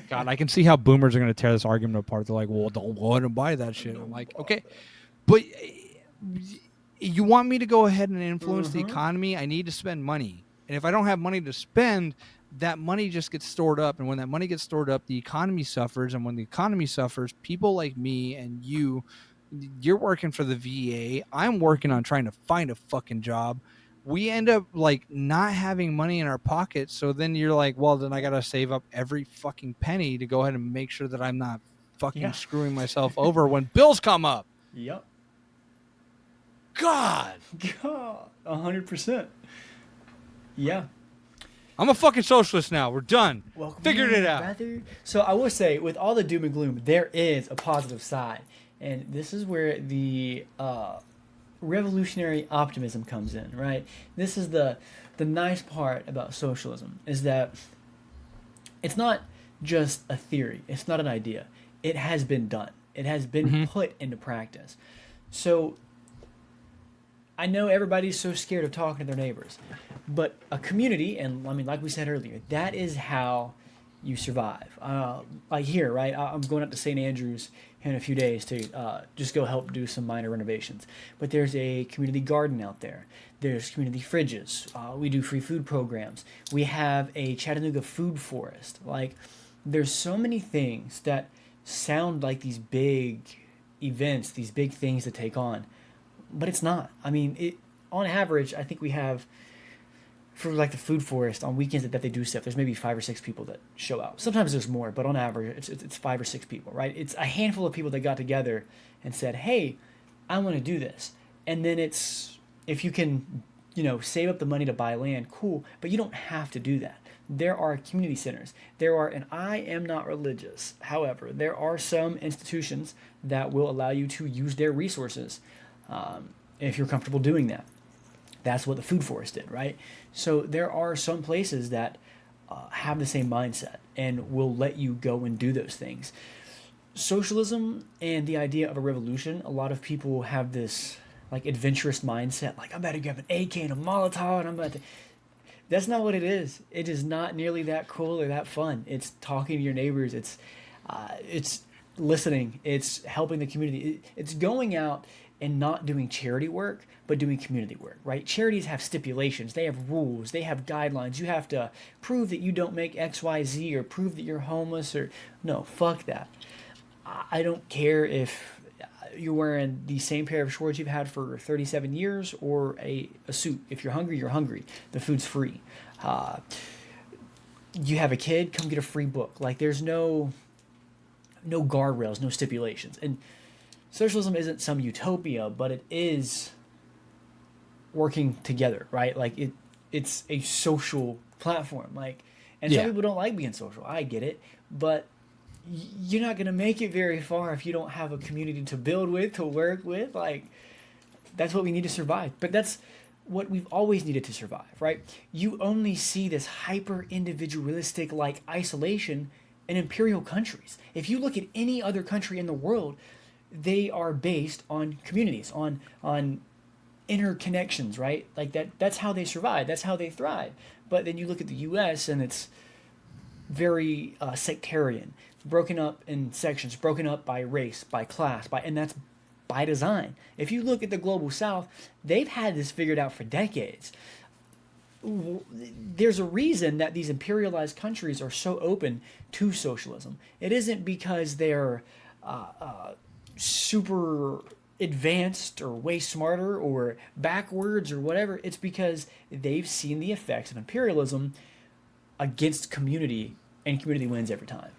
S1: God, I can see how boomers are gonna tear this argument apart. They're like, well, don't go ahead and buy that shit. I'm like, okay, but you want me to go ahead and influence the economy? I need to spend money. And if I don't have money to spend, that money just gets stored up. And when that money gets stored up, the economy suffers. And when the economy suffers, people like me and you're working for the VA. I'm working on trying to find a fucking job. We end up like not having money in our pockets. So then you're like, well, then I got to save up every fucking penny to go ahead and make sure that I'm not fucking screwing myself over when bills come up.
S2: Yep.
S1: God,
S2: 100%. Yeah.
S1: I'm a fucking socialist now. We're done. Figured it out.
S2: Brother. So I will say, with all the doom and gloom, there is a positive side, and this is where the revolutionary optimism comes in. Right. This is the nice part about socialism is that it's not just a theory. It's not an idea. It has been done. It has been put into practice. So I know everybody's so scared of talking to their neighbors, but a community, and I mean, like we said earlier, that is how you survive. Like here, right? I'm going up to St. Andrews in a few days to just go help do some minor renovations. But there's a community garden out there. There's community fridges. We do free food programs. We have a Chattanooga food forest. Like, there's so many things that sound like these big events, these big things to take on. But it's not. I mean, on average, I think we have, for like the food forest, on weekends that they do stuff, there's maybe 5 or 6 people that show out. Sometimes there's more, but on average, it's 5 or 6 people, right? It's a handful of people that got together and said, hey, I want to do this. And then it's, if you can, save up the money to buy land, cool, but you don't have to do that. There are community centers. And I am not religious. However, there are some institutions that will allow you to use their resources if you're comfortable doing that. That's what the food forest did, right? So there are some places that have the same mindset and will let you go and do those things. Socialism and the idea of a revolution, a lot of people have this like adventurous mindset, like I'm about to grab an AK and a Molotov and I'm about to... That's not what it is. It is not nearly that cool or that fun. It's talking to your neighbors. It's listening. It's helping the community. It's going out and not doing charity work, but doing community work, right? Charities have stipulations. They have rules. They have guidelines. You have to prove that you don't make X, Y, Z, or prove that you're homeless, or... No, fuck that. I don't care if you're wearing the same pair of shorts you've had for 37 years or a suit. If you're hungry, you're hungry. The food's free. You have a kid, come get a free book. Like, there's no guardrails, no stipulations. And socialism isn't some utopia, but it is working together, right? Like, it's a social platform. Like, and some people don't like being social. I get it, but you're not going to make it very far if you don't have a community to build with, to work with. Like, that's what we need to survive. But that's what we've always needed to survive, right? You only see this hyper individualistic like isolation in imperial countries. If you look at any other country in the world, they are based on communities, on interconnections, right? Like that's how they survive, that's how they thrive. But then you look at the US and it's very sectarian, broken up in sections, broken up by race, by class, and that's by design. If you look at the global south, they've had this figured out for decades. There's a reason that these imperialized countries are so open to socialism. It isn't because they're super advanced or way smarter or backwards or whatever. It's because they've seen the effects of imperialism against community, and community wins every time.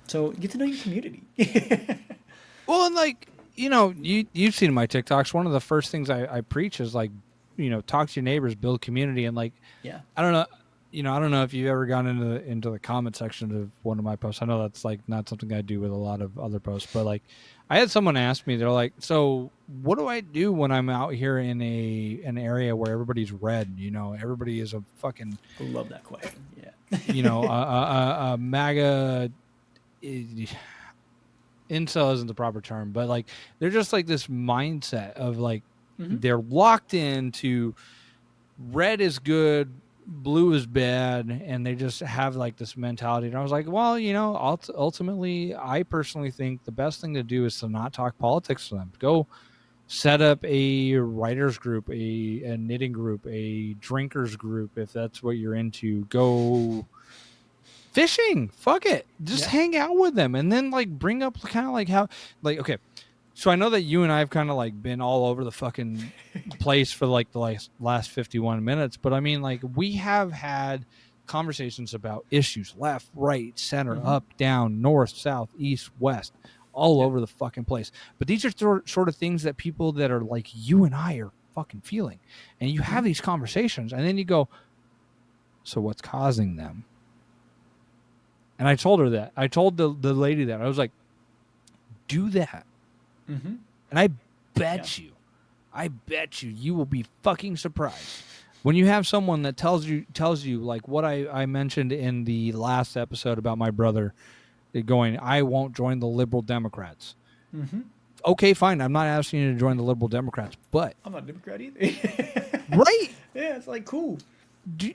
S2: So get to know your community.
S1: Well, and like, you've seen my TikToks. One of the first things I preach is like, talk to your neighbors, build community, and like,
S2: Yeah.
S1: I don't know. I don't know if you've ever gone into the comment section of one of my posts. I know that's like not something I do with a lot of other posts, but like, I had someone ask me, they're like, "So, what do I do when I'm out here in an area where everybody's red? Everybody is a fucking."
S2: I love that question. Yeah.
S1: A MAGA. Incel isn't the proper term, but like they're just like this mindset of like they're locked into red is good, blue is bad, and they just have like this mentality. And I was like, well, ultimately, I personally think the best thing to do is to not talk politics to them. Go set up a writers group, a knitting group, a drinkers group, if that's what you're into. Go fishing, fuck it, just hang out with them, and then like bring up kind of like how, like, okay, so I know that you and I have kind of like been all over the fucking place for like the last 51 minutes, but I mean, like, we have had conversations about issues left, right, center, up, down, north, south, east, west, all over the fucking place. But these are sort of things that people that are like you and I are fucking feeling, and you have these conversations, and then you go, so what's causing them? And I told her that. I told the lady that. I was like, do that. And I bet you will be fucking surprised when you have someone that tells you like what I mentioned in the last episode about my brother going, I won't join the liberal Democrats. Okay, fine. I'm not asking you to join the liberal Democrats, but
S2: I'm not a Democrat either.
S1: right?
S2: Yeah, it's like cool.
S1: Do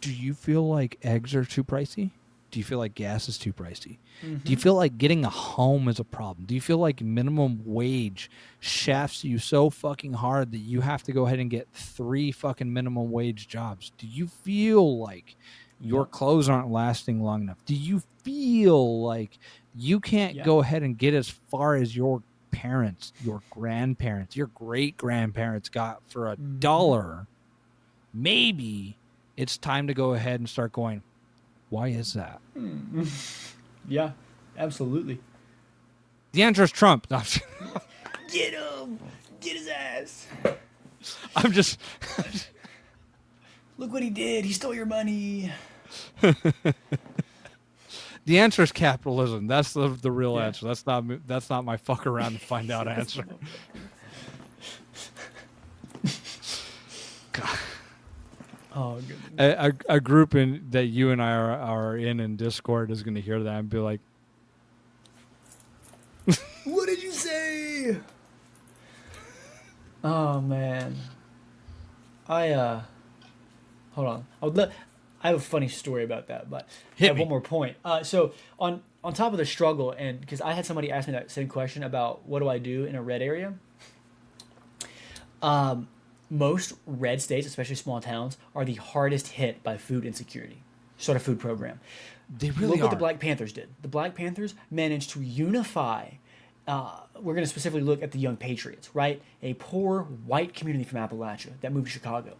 S1: you feel like eggs are too pricey? Do you feel like gas is too pricey? Do you feel like getting a home is a problem? Do you feel like minimum wage shafts you so fucking hard that you have to go ahead and get 3 fucking minimum wage jobs? Do you feel like your clothes aren't lasting long enough? Do you feel like you can't go ahead and get as far as your parents, your grandparents, your great-grandparents got for $1? Maybe it's time to go ahead and start going, why is that?
S2: Yeah, absolutely.
S1: The answer is Trump. No,
S2: Get him! Get his ass!
S1: I'm just...
S2: Look what he did. He stole your money.
S1: The answer is capitalism. That's the real answer. That's not my fuck around and find out answer. God.
S2: Oh, goodness.
S1: A group that you and I are in Discord is going to hear that and be like,
S2: what did you say? Oh man. Hold on. I have a funny story about that, but I have one more point. So on top of the struggle, and because I had somebody ask me that same question about what do I do in a red area. Most red states, especially small towns, are the hardest hit by food insecurity. Sort of food program.
S1: They really
S2: Look
S1: are.
S2: what the Black Panthers did. The Black Panthers managed to unify. We're going to specifically look at the Young Patriots, right? A poor white community from Appalachia that moved to Chicago.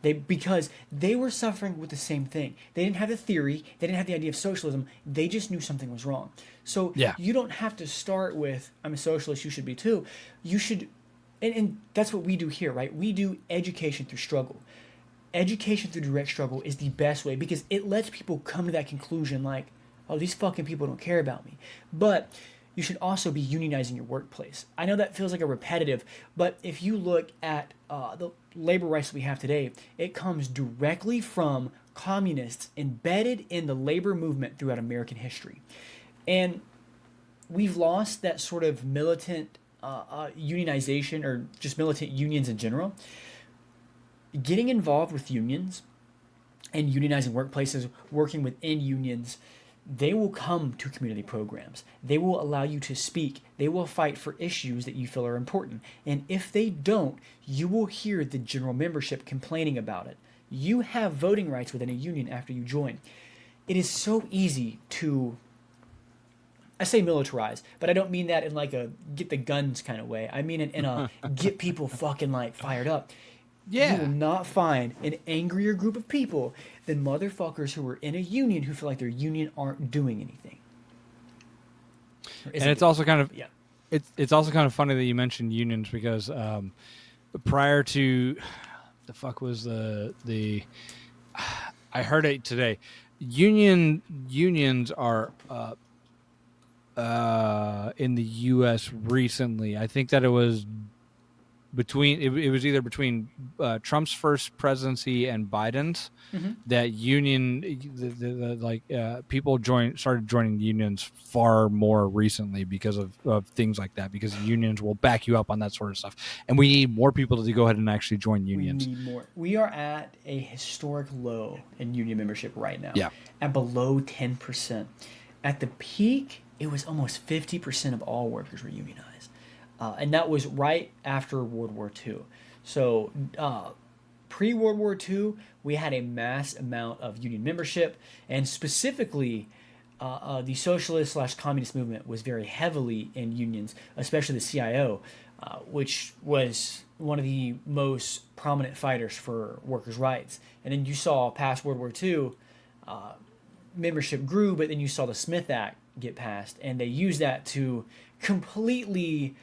S2: Because they were suffering with the same thing. They didn't have the theory. They didn't have the idea of socialism. They just knew something was wrong. So you don't have to start with, I'm a socialist, you should be too. You should, and that's what we do here, right? We do education through struggle. Education through direct struggle is the best way because it lets people come to that conclusion like, oh, these fucking people don't care about me. But you should also be unionizing your workplace. I know that feels like a repetitive, but if you look at the labor rights we have today, it comes directly from communists embedded in the labor movement throughout American history. And we've lost that sort of militant unionization or just militant unions in general. Getting involved with unions and unionizing workplaces, working within unions, they will come to community programs. They will allow you to speak. They will fight for issues that you feel are important. And if they don't, you will hear the general membership complaining about it. You have voting rights within a union after you join. It is so easy to, I say militarize, but I don't mean that in like a get the guns kind of way. I mean it in a get people fucking like fired up.
S1: Yeah.
S2: You will not find an angrier group of people than motherfuckers who are in a union who feel like their union aren't doing anything.
S1: And it's also kind of
S2: yeah.
S1: it's also kind of funny that you mentioned unions because prior to the fuck was the I heard it today. Unions are in the U.S. recently. I think that it was it was either between Trump's first presidency and Biden's that union people started joining unions far more recently because of things like that, because unions will back you up on that sort of stuff, and we need more people to go ahead and actually join unions.
S2: We need more. We are at a historic low in union membership right now.
S1: Yeah.
S2: At below 10%. At the peak, it was almost 50% of all workers were unionized. And that was right after World War II. So pre-World War II, we had a mass amount of union membership, and specifically the socialist/communist movement was very heavily in unions, especially the CIO, which was one of the most prominent fighters for workers' rights. And then you saw past World War II, membership grew, but then you saw the Smith Act get passed, and they used that to completely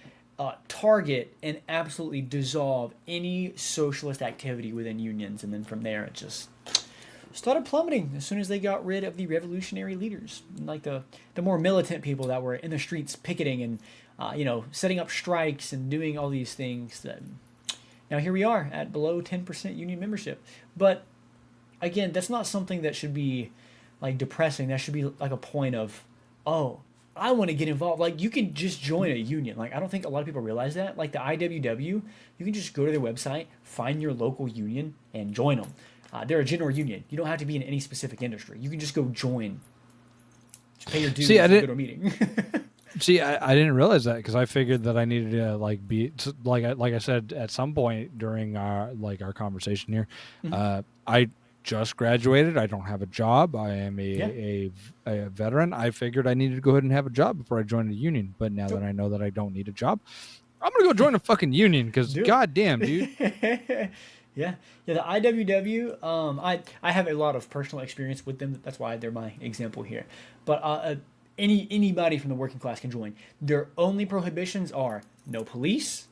S2: target and absolutely dissolve any socialist activity within unions. And then from there, it just started plummeting as soon as they got rid of the revolutionary leaders, like the more militant people that were in the streets picketing and setting up strikes and doing all these things. That now here we are at below 10% union membership. But again, that's not something that should be like depressing. That should be like a point of, oh, I want to get involved. Like, you can just join a union. Like, I don't think a lot of people realize that. Like the IWW, you can just go to their website, find your local union, and join them. They're a general union. You don't have to be in any specific industry. You can just go join. Just pay your dues and go to a meeting.
S1: See, I didn't realize that, because I figured that I needed to like I said at some point during our conversation here, I just graduated. I don't have a job. I am a veteran. I figured I needed to go ahead and have a job before I joined a union. But now that I know that I don't need a job, I'm gonna go join a fucking union, because goddamn, dude.
S2: Yeah. The IWW. I have a lot of personal experience with them. That's why they're my example here. But anybody from the working class can join. Their only prohibitions are no police.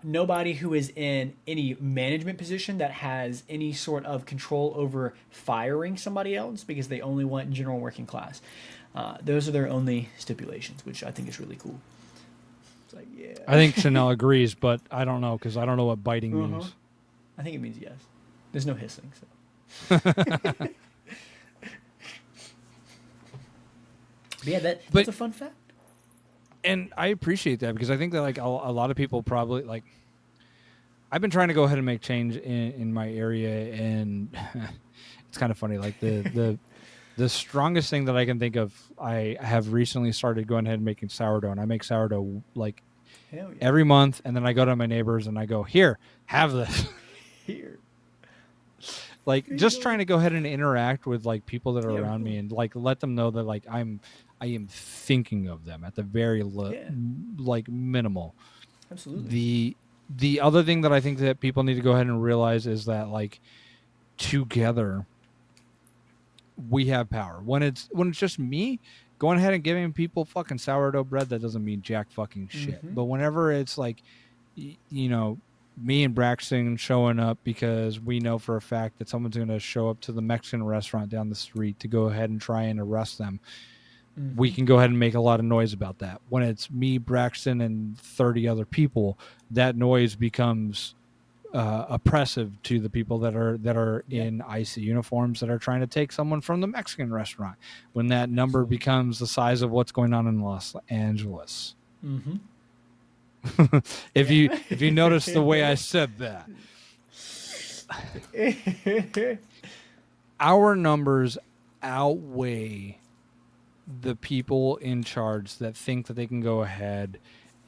S2: Nobody who is in any management position that has any sort of control over firing somebody else, because they only want general working class. Those are their only stipulations, which I think is really cool. It's like, yeah.
S1: I think Chanel agrees, but I don't know, because I don't know what biting means.
S2: I think it means yes. There's no hissing. So. But yeah, that's a fun fact.
S1: And I appreciate that, because I think that like a lot of people probably like. I've been trying to go ahead and make change in my area, and it's kind of funny. Like the strongest thing that I can think of, I have recently started going ahead and making sourdough, and I make sourdough like every month, and then I go to my neighbors and I go, here, have this.
S2: Here.
S1: Like, just trying to go ahead and interact with like people that are around me, and like let them know that like I am thinking of them at the very like minimal.
S2: Absolutely.
S1: The other thing that I think that people need to go ahead and realize is that like together we have power. When it's just me going ahead and giving people fucking sourdough bread, that doesn't mean jack fucking shit. But whenever it's like me and Braxton showing up because we know for a fact that someone's going to show up to the Mexican restaurant down the street to go ahead and try and arrest them, we can go ahead and make a lot of noise about that. When it's me, Braxton, and 30 other people, that noise becomes oppressive to the people that are in icy uniforms that are trying to take someone from the Mexican restaurant. When that number becomes the size of what's going on in Los Angeles.
S2: Mm-hmm.
S1: If you notice the way I said that, our numbers outweigh the people in charge that think that they can go ahead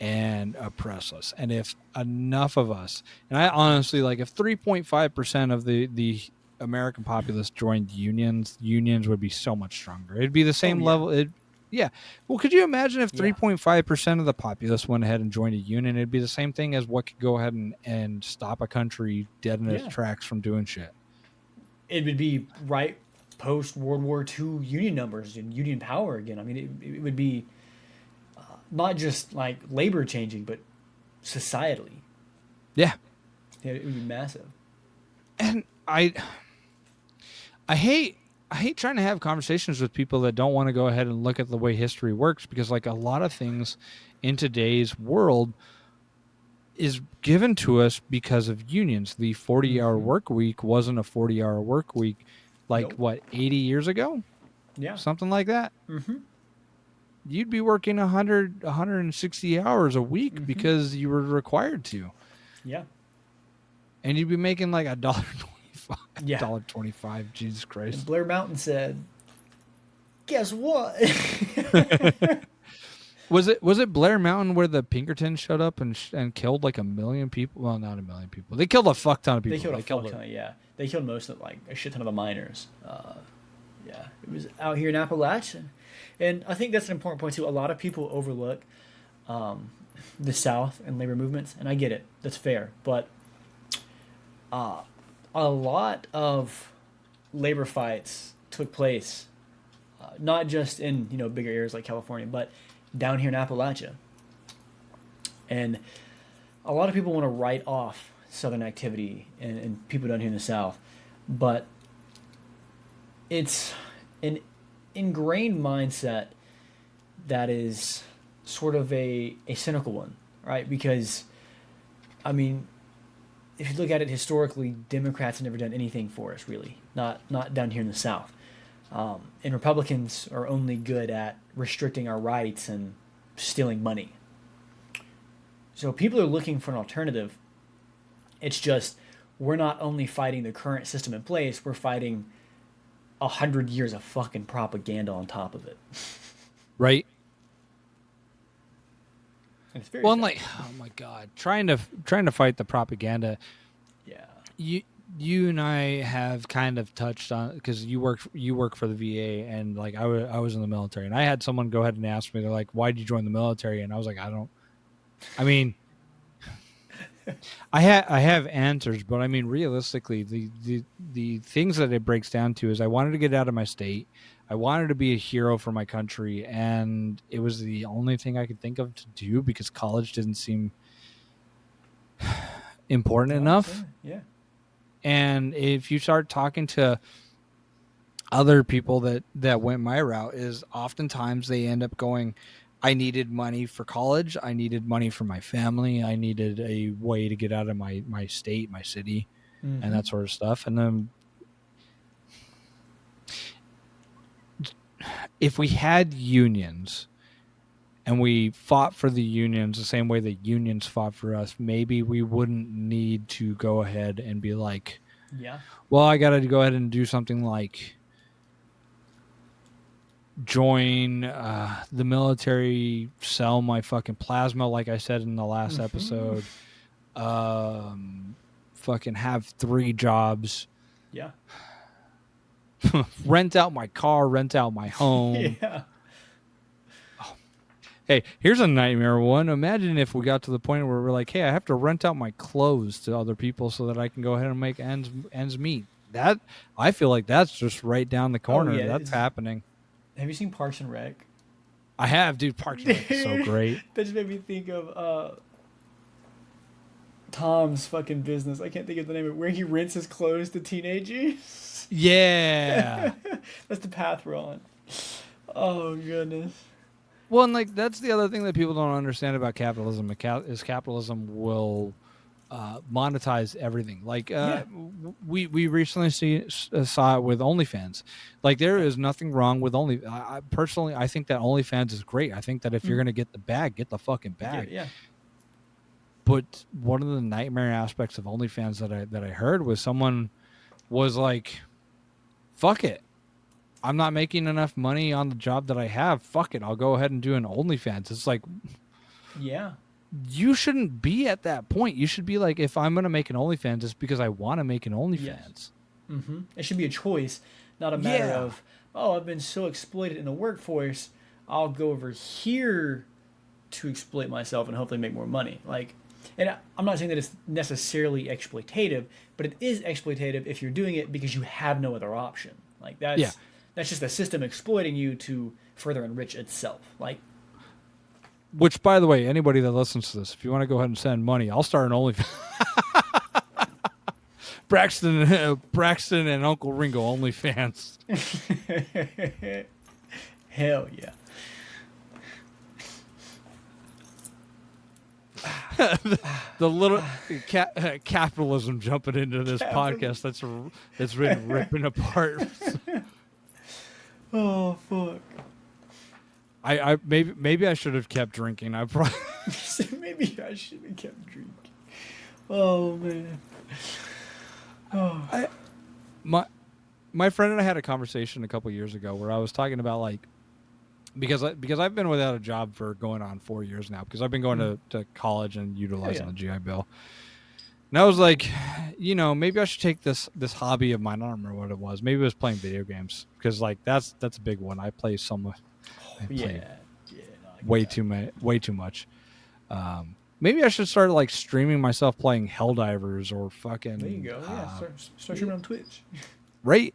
S1: and oppress us. And if enough of us, and I honestly, like, if 3.5% of the American populace joined unions would be so much stronger. It'd be the same level. Yeah. Well, could you imagine if 3.5% of the populace went ahead and joined a union? It'd be the same thing as what could go ahead and stop a country dead in its tracks from doing shit.
S2: It would be right post World War II union numbers and union power again. I mean, it would be not just like labor changing, but societally.
S1: Yeah.
S2: It would be massive.
S1: And I hate trying to have conversations with people that don't want to go ahead and look at the way history works, because like a lot of things in today's world is given to us because of unions. The 40-hour work week wasn't a 40-hour work week like what, 80 years ago?
S2: Yeah.
S1: Something like that.
S2: Mm-hmm.
S1: You'd be working 160 hours a week because you were required to.
S2: Yeah.
S1: And you'd be making like $1.25.
S2: Yeah.
S1: $1.25. Jesus Christ.
S2: And Blair Mountain said, "Guess what?"
S1: Was it Blair Mountain where the Pinkertons showed up and killed like 1 million people? Well, not 1 million people. They killed a fuck ton of people.
S2: They killed a fuck ton. Yeah. They killed most of, like, a shit ton of the miners. Yeah. It was out here in Appalachia. And I think that's an important point too. A lot of people overlook the South and labor movements, and I get it. That's fair. But a lot of labor fights took place, not just in bigger areas like California, but down here in Appalachia. And a lot of people want to write off Southern activity and people down here in the South, but it's an ingrained mindset that is sort of a cynical one, right? Because, I mean, if you look at it historically, Democrats have never done anything for us, really. Not down here in the South. And Republicans are only good at restricting our rights and stealing money. So people are looking for an alternative. It's just, we're not only fighting the current system in place, we're fighting 100 years of fucking propaganda on top of it. Right.
S1: Well, I'm like, oh my God, trying to fight the propaganda.
S2: Yeah.
S1: You and I have kind of touched on, because you work for the VA, and like I was in the military, and I had someone go ahead and ask me, they're like, "Why did you join the military?" And I was like, I mean, I have answers, but I mean, realistically, the things that it breaks down to is I wanted to get out of my state. I wanted to be a hero for my country, and it was the only thing I could think of to do because college didn't seem important enough.
S2: Yeah.
S1: And if you start talking to other people that went my route, is oftentimes they end up going, I needed money for college. I needed money for my family. I needed a way to get out of my state, my city, and that sort of stuff. And then if we had unions and we fought for the unions the same way the unions fought for us, maybe we wouldn't need to go ahead and be like, well, I got to go ahead and do something like join the military, sell my fucking plasma, like I said in the last episode, fucking have 3 jobs, rent out my car, rent out my home. Hey, here's a nightmare one. Imagine if we got to the point where we're like, hey, I have to rent out my clothes to other people so that I can go ahead and make ends meet. That, I feel like that's just right down the corner. That's happening.
S2: Have you seen Parks and Rec?
S1: I have, dude. Parks and Rec is so great.
S2: That just made me think of Tom's fucking business. I can't think of the name of it, where he rents his clothes to teenagers.
S1: Yeah.
S2: That's the path we're on. Oh, goodness.
S1: Well, and like that's the other thing that people don't understand about capitalism. Is capitalism will monetize everything. Like
S2: Yeah.
S1: we recently saw it with OnlyFans. Like there is nothing wrong with personally, I think that OnlyFans is great. I think that if you're
S2: Mhm.
S1: gonna get the bag, get the fucking bag.
S2: Yeah.
S1: But one of the nightmare aspects of OnlyFans that I heard was someone was like, "Fuck it, I'm not making enough money on the job that I have. Fuck it, I'll go ahead and do an OnlyFans." It's like
S2: Yeah.
S1: you shouldn't be at that point. You should be like, if I'm gonna make an OnlyFans, it's because I want to make an
S2: Yes.
S1: OnlyFans.
S2: It should be a choice, not a matter
S1: Yeah.
S2: of, oh, I've been so exploited in the workforce, I'll go over here to exploit myself and hopefully make more money. Like, and I'm not saying that it's necessarily exploitative, but it is exploitative if you're doing it because you have no other option. Like
S1: Yeah.
S2: that's just the system exploiting you to further enrich itself. Like,
S1: Which, by the way, anybody that listens to this, if you want to go ahead and send money, I'll start an OnlyFans. Braxton and Uncle Ringo OnlyFans.
S2: hell yeah.
S1: The little capitalism jumping into this podcast that's been ripping apart.
S2: Oh fuck.
S1: I maybe I should have kept drinking. I probably
S2: Maybe I should have kept drinking. Oh man. Oh.
S1: my friend and I had a conversation a couple years ago where I was talking about like because I've been without a job for going on 4 years now because I've been going to college and utilizing the GI Bill. And I was like, maybe I should take this hobby of mine. I don't remember what it was. Maybe it was playing video games because like that's a big one. I play way too much. Maybe I should start like streaming myself playing Helldivers or fucking.
S2: There you go. Yeah, start streaming on Twitch.
S1: Right.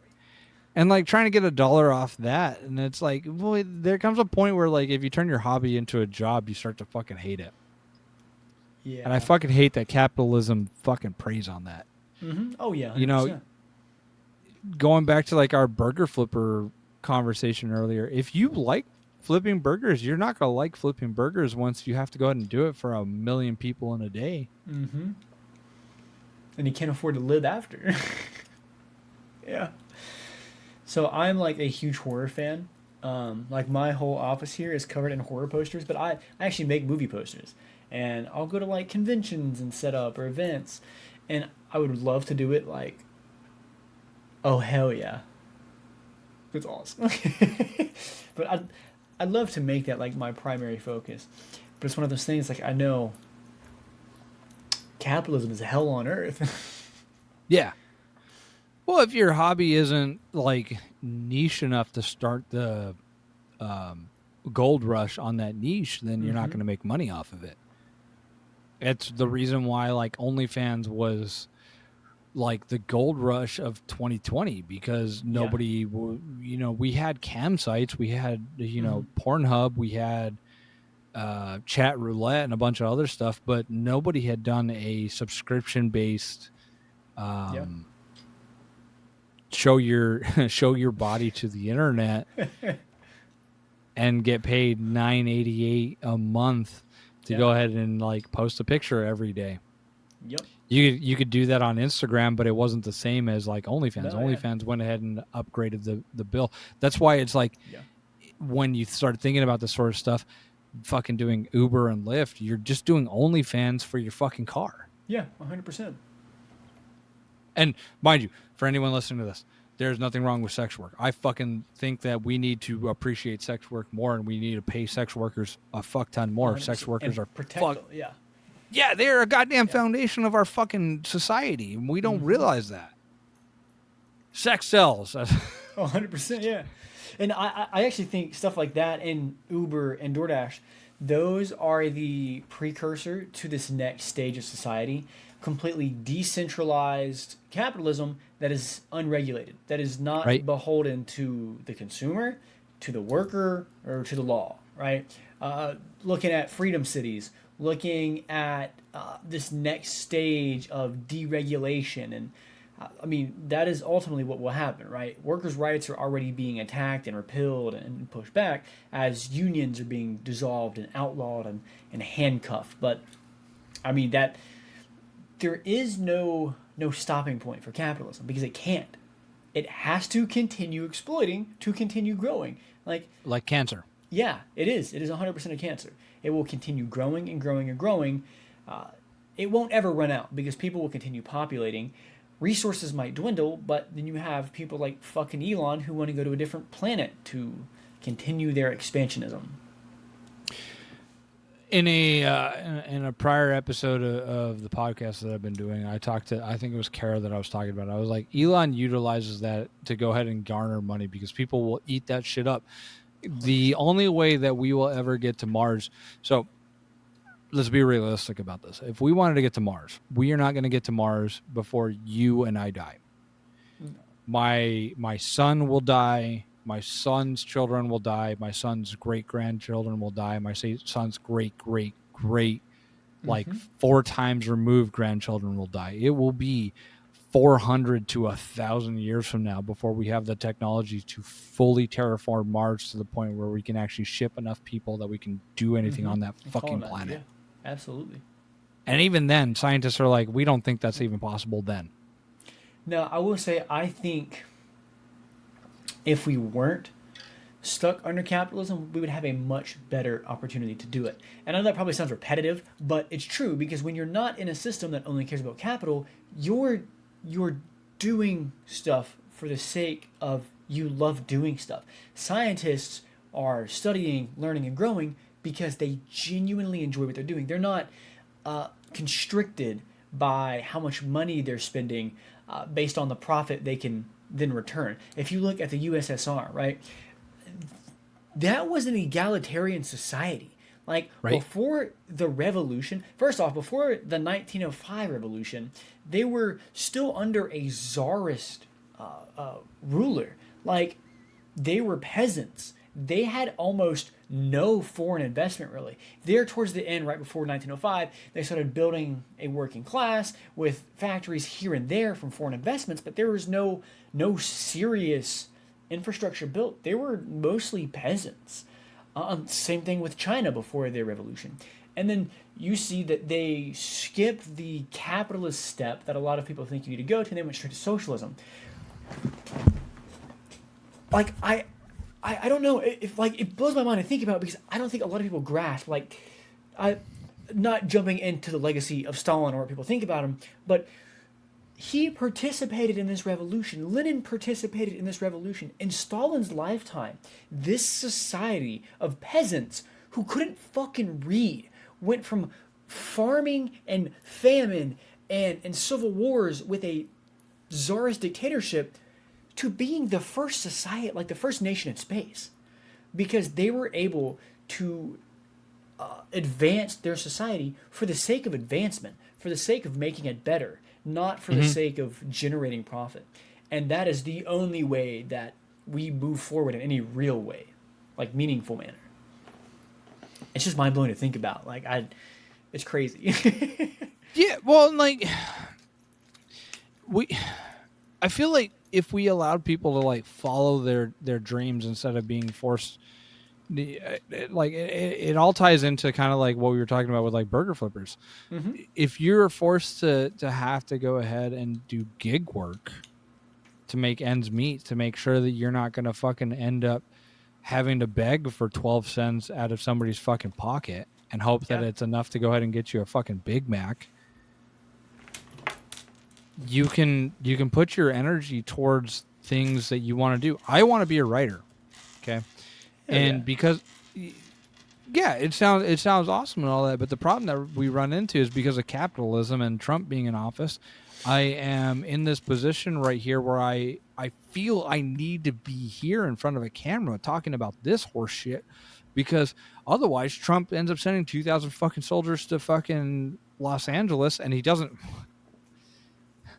S1: And like trying to get $1 off that, and it's like, well, there comes a point where like if you turn your hobby into a job, you start to fucking hate it.
S2: Yeah.
S1: And I fucking hate that capitalism fucking preys on that.
S2: Oh yeah. 100%.
S1: You know, going back to like our burger flipper conversation earlier, if you like flipping burgers, you're not gonna like flipping burgers once you have to go ahead and do it for 1 million people in a day.
S2: And you can't afford to live after. Yeah. So I'm like a huge horror fan. Like my whole office here is covered in horror posters, but I actually make movie posters. And I'll go to like conventions and set up or events. And I would love to do it like, oh hell yeah. That's awesome. But I'd love to make that like my primary focus. But it's one of those things like I know capitalism is hell on earth.
S1: Yeah. Well, if your hobby isn't like niche enough to start the gold rush on that niche, then you're not going to make money off of it. It's the reason why like OnlyFans was like the gold rush of 2020 because nobody, we had cam sites, we had, Pornhub, we had chat roulette and a bunch of other stuff, but nobody had done a subscription based show your body to the internet and get paid $9.88 a month to go ahead and like post a picture every day.
S2: Yep.
S1: You could do that on Instagram, but it wasn't the same as like OnlyFans. OnlyFans went ahead and upgraded the bill. That's why it's like when you start thinking about this sort of stuff, fucking doing Uber and Lyft, you're just doing OnlyFans for your fucking car.
S2: Yeah, 100%.
S1: And mind you, for anyone listening to this, there's nothing wrong with sex work. I fucking think that we need to appreciate sex work more, and we need to pay sex workers a fuck ton more. Sex workers are yeah, they're a goddamn foundation of our fucking society, and we don't realize that. Sex sells.
S2: 100%, yeah. And I actually think stuff like that in Uber and DoorDash, those are the precursor to this next stage of society. Completely decentralized capitalism that is unregulated, that is not beholden to the consumer, to the worker, or to the law, right? Looking at freedom cities, looking at this next stage of deregulation. And I mean, that is ultimately what will happen, right? Workers' rights are already being attacked and repealed and pushed back as unions are being dissolved and outlawed and handcuffed. But I mean, there is no stopping point for capitalism because it can't. It has to continue exploiting to continue growing.
S1: Like cancer.
S2: Yeah, it is. It is 100% a cancer. It will continue growing and growing and growing. It won't ever run out because people will continue populating. Resources might dwindle, but then you have people like fucking Elon who want to go to a different planet to continue their expansionism.
S1: In a prior episode of the podcast that I've been doing, I think it was Kara that I was talking about. I was like, Elon utilizes that to go ahead and garner money because people will eat that shit up. The only way that we will ever get to Mars, so let's be realistic about this. If we wanted to get to Mars, we are not going to get to Mars before you and I die. My son will die. My son's children will die. My son's great-grandchildren will die. My son's great, like 4 times removed grandchildren will die. It will be 400 to 1,000 years from now before we have the technology to fully terraform Mars to the point where we can actually ship enough people that we can do anything on that fucking planet.
S2: Yeah, absolutely.
S1: And even then, scientists are like, we don't think that's even possible then.
S2: Now, I will say, I think if we weren't stuck under capitalism, we would have a much better opportunity to do it. And I know that probably sounds repetitive, but it's true because when you're not in a system that only cares about capital, you're doing stuff for the sake of you love doing stuff. Scientists are studying, learning, and growing because they genuinely enjoy what they're doing. They're not constricted by how much money they're spending based on the profit they can then return. If you look at the USSR, right, that was an egalitarian society. Like, before the revolution, first off, before the 1905 revolution, they were still under a czarist ruler. Like, they were peasants. They had almost no foreign investment, really. There, towards the end, right before 1905, they started building a working class with factories here and there from foreign investments, but there was no serious infrastructure built. They were mostly peasants. Same thing with China before their revolution. And then you see that they skipped the capitalist step that a lot of people think you need to go to, and they went straight to socialism. Like, I don't know if, like, it blows my mind to think about it because I don't think a lot of people grasp, like, not jumping into the legacy of Stalin or what people think about him, but he participated in this revolution. Lenin participated in this revolution. In Stalin's lifetime, this society of peasants who couldn't fucking read went from farming and famine and civil wars with a czarist dictatorship to being the first society, like the first nation in space, because they were able to advance their society for the sake of advancement, for the sake of making it better, not for the sake of generating profit. And that is the only way that we move forward in any real way, like meaningful manner. It's just mind-blowing to think about. Like, it's crazy.
S1: Yeah, well, like, I feel like if we allowed people to, like, follow their dreams instead of being forced, like, it all ties into kind of like what we were talking about with, like, burger flippers. If you're forced to have to go ahead and do gig work to make ends meet, to make sure that you're not going to fucking end up having to beg for 12 cents out of somebody's fucking pocket and hope that it's enough to go ahead and get you a fucking Big Mac, you can put your energy towards things that you want to do. I want to be a writer. Okay. Because it sounds awesome and all that, but the problem that we run into is because of capitalism and Trump being in office, I am in this position right here where I feel I need to be here in front of a camera talking about this horse shit, because otherwise Trump ends up sending 2,000 fucking soldiers to fucking Los Angeles, and he doesn't.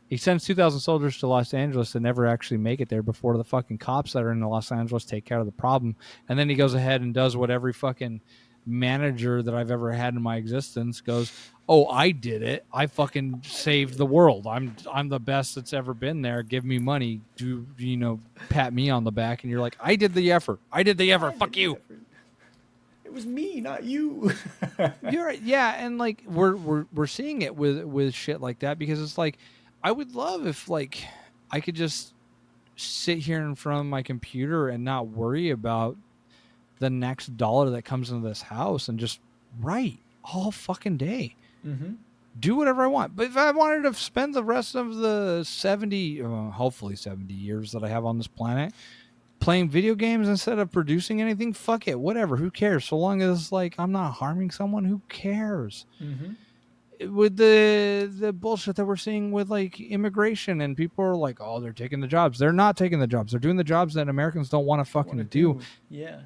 S1: He sends 2,000 soldiers to Los Angeles and never actually make it there before the fucking cops that are in Los Angeles take care of the problem. And then he goes ahead and does what every fucking manager that I've ever had in my existence goes, oh, I did it. I fucking saved the world. I'm the best that's ever been there. Give me money. Pat me on the back. And you're like, I did the effort. Fuck you.
S2: was me, not you.
S1: You're right. Yeah, and like we're seeing it with shit like that because it's like I would love if like I could just sit here in front of my computer and not worry about the next dollar that comes into this house and just write all fucking day.
S2: Mm-hmm.
S1: Do whatever I want. But if I wanted to spend the rest of the 70, hopefully 70 years that I have on this planet playing video games instead of producing anything, fuck it, whatever, who cares? So long as like I'm not harming someone, who cares?
S2: Mm-hmm.
S1: With the bullshit that we're seeing with like immigration and people are like, oh, they're taking the jobs. They're not taking the jobs. They're doing the jobs that Americans don't want to fucking do.
S2: Yes.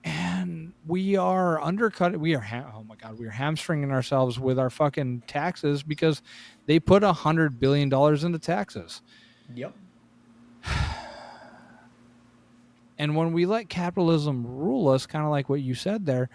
S1: And we are undercutting. We are oh my god, we are hamstringing ourselves with our fucking taxes because they put $100 billion into taxes.
S2: Yep.
S1: And when we let capitalism rule us, kind of like what you said there,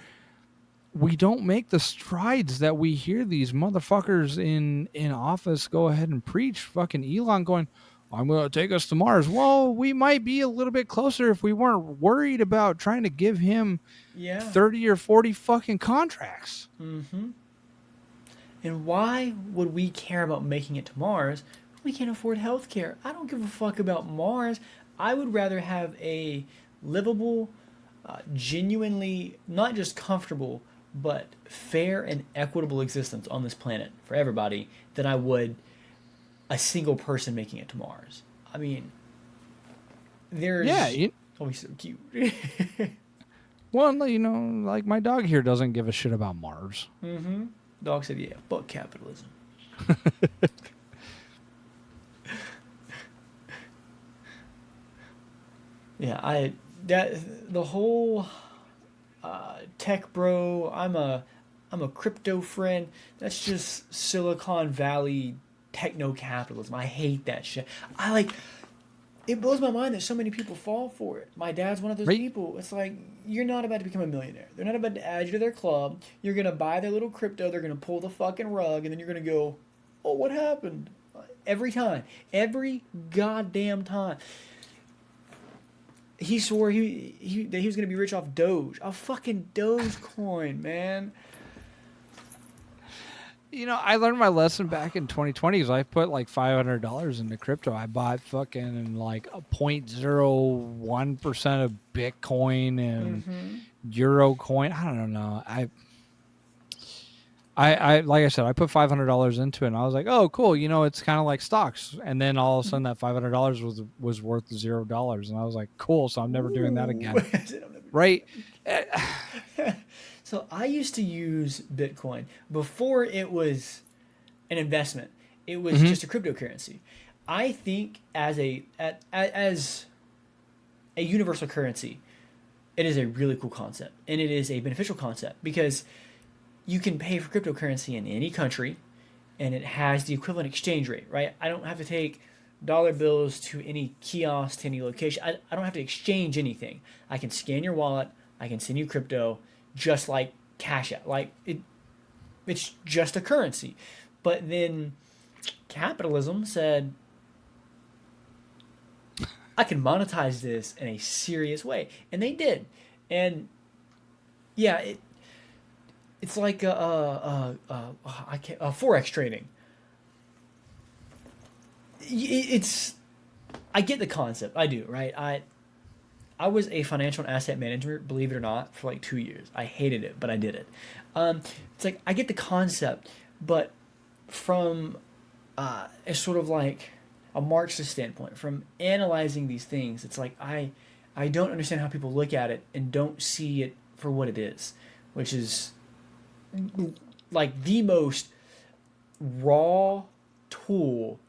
S1: we don't make the strides that we hear these motherfuckers in office go ahead and preach. Fucking Elon going, I'm going to take us to Mars. Well, we might be a little bit closer if we weren't worried about trying to give him 30 or 40 fucking contracts.
S2: Mm-hmm. And why would we care about making it to Mars? We can't afford health care. I don't give a fuck about Mars. I would rather have a livable, genuinely, not just comfortable, but fair and equitable existence on this planet for everybody than I would a single person making it to Mars. I mean, there's...
S1: Yeah.
S2: Oh, he's so cute.
S1: Well, you know, like my dog here doesn't give a shit about Mars.
S2: Mm-hmm. Dog said, yeah, fuck capitalism. Yeah, the whole tech bro, I'm a crypto friend. That's just Silicon Valley techno capitalism. I hate that shit. It blows my mind that so many people fall for it. My dad's one of those people. It's like, you're not about to become a millionaire. They're not about to add you to their club. You're gonna buy their little crypto. They're gonna pull the fucking rug, and then you're gonna go, oh, what happened? Every time, every goddamn time. He swore that he was gonna be rich off Doge. A fucking Dogecoin, man.
S1: You know, I learned my lesson back in 2020 because I put like $500 into crypto. I bought fucking like a 0.01% of Bitcoin and Euro coin. I don't know. I like I said, I put $500 into it, and I was like, oh, cool. You know, it's kind of like stocks. And then all of a sudden, that $500 was worth $0, and I was like, cool. So I'm never doing that again, right?
S2: So I used to use Bitcoin before it was an investment. It was just a cryptocurrency. I think as a universal currency, it is a really cool concept, and it is a beneficial concept because you can pay for cryptocurrency in any country, and it has the equivalent exchange rate, right? I don't have to take dollar bills to any kiosk, to any location. I don't have to exchange anything. I can scan your wallet. I can send you crypto, just like Cash App. Like it's just a currency. But then capitalism said, I can monetize this in a serious way, and they did. And yeah, it's like forex trading. I get the concept. I do, right? I was a financial and asset manager, believe it or not, for like 2 years. I hated it, but I did it. It's like I get the concept, but from a sort of like a Marxist standpoint, from analyzing these things, it's like I don't understand how people look at it and don't see it for what it is, which is like the most raw tool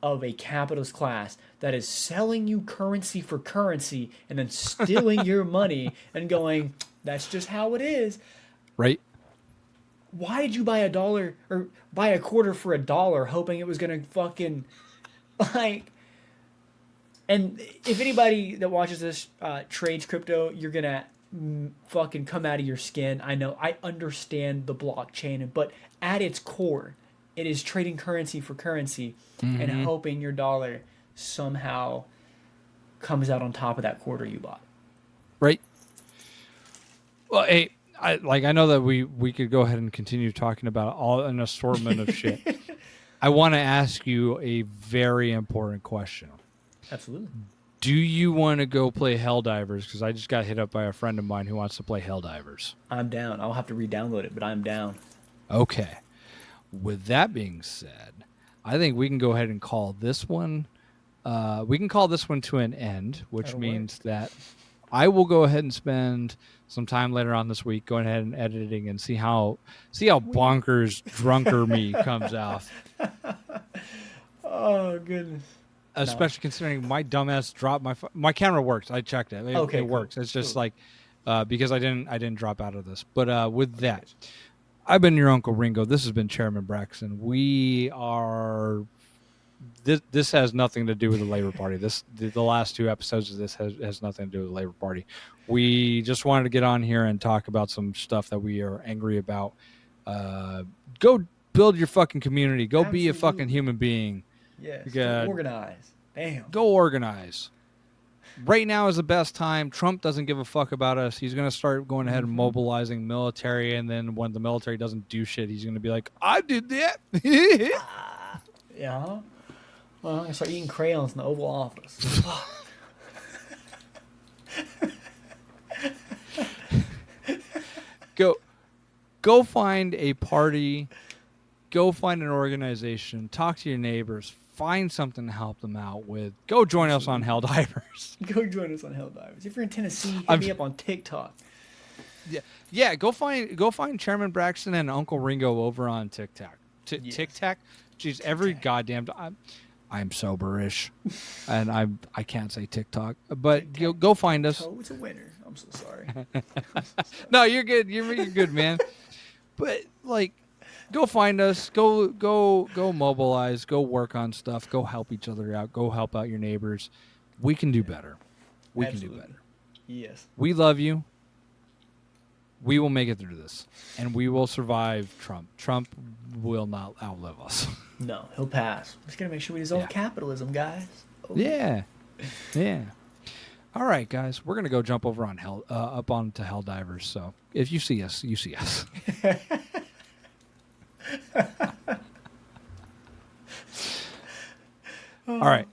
S2: of a capitalist class that is selling you currency for currency and then stealing your money and going, that's just how it is.
S1: Right.
S2: Why did you buy $1 or buy a quarter for $1 hoping it was going to fucking like... And if anybody that watches this trades crypto, you're going to fucking come out of your skin. I know. I understand the blockchain, but at its core, it is trading currency for currency and hoping your dollar somehow comes out on top of that quarter you bought.
S1: Right. Well, hey, I know that we could go ahead and continue talking about an assortment of shit. I want to ask you a very important question.
S2: Absolutely.
S1: Do you want to go play Helldivers? Because I just got hit up by a friend of mine who wants to play Helldivers.
S2: I'm down. I'll have to re-download it, but I'm down.
S1: Okay. With that being said, I think we can go ahead and call this one. We can call this one to an end, which
S2: That'll
S1: means that I will go ahead and spend some time later on this week going ahead and editing and see how bonkers drunker me comes off.
S2: Oh goodness.
S1: Especially considering my dumbass dropped my camera works. I checked it.
S2: Okay,
S1: It
S2: cool.
S1: works. It's just
S2: Cool.
S1: like because I didn't drop out of this. But with that, I've been your Uncle Ringo. This has been Chairman Braxton. We are. This has nothing to do with the Labor Party. The last two episodes of this has nothing to do with the Labor Party. We just wanted to get on here and talk about some stuff that we are angry about. Go build your fucking community. Go be a fucking
S2: Absolutely.
S1: human being.
S2: Yes.
S1: God.
S2: Go organize. Damn.
S1: Go organize. Right now is the best time. Trump doesn't give a fuck about us. He's going to start going ahead and mobilizing military, and then when the military doesn't do shit, he's going to be like, I did that.
S2: Yeah. Huh? Well, I'm gonna start eating crayons in the Oval Office.
S1: Go find a party. Go find an organization. Talk to your neighbors. Find something to help them out with. Go join us on Helldivers.
S2: Go join us on Helldivers. If you're in Tennessee, hit
S1: I'm-
S2: me up on TikTok.
S1: Yeah. Go find Chairman Braxton and Uncle Ringo over on TikTok.
S2: Yes.
S1: TikTok. Jeez, every goddamn. I'm soberish, and I can't say TikTok. But go find us.
S2: Oh, it's a winner. I'm so sorry.
S1: No, you're good. You're good, man. But like, go find us. Go mobilize. Go work on stuff. Go help each other out. Go help out your neighbors. We can do better. We can do
S2: Absolutely.
S1: better.
S2: Yes.
S1: We love you. We will make it through this, and we will survive Trump. Trump will not outlive us.
S2: No, he'll pass. Just gotta make sure we dissolve
S1: Yeah.
S2: capitalism, guys. Oh.
S1: Yeah. All right, guys, we're gonna go jump over on up onto Helldivers. So if you see us, you see us. All right.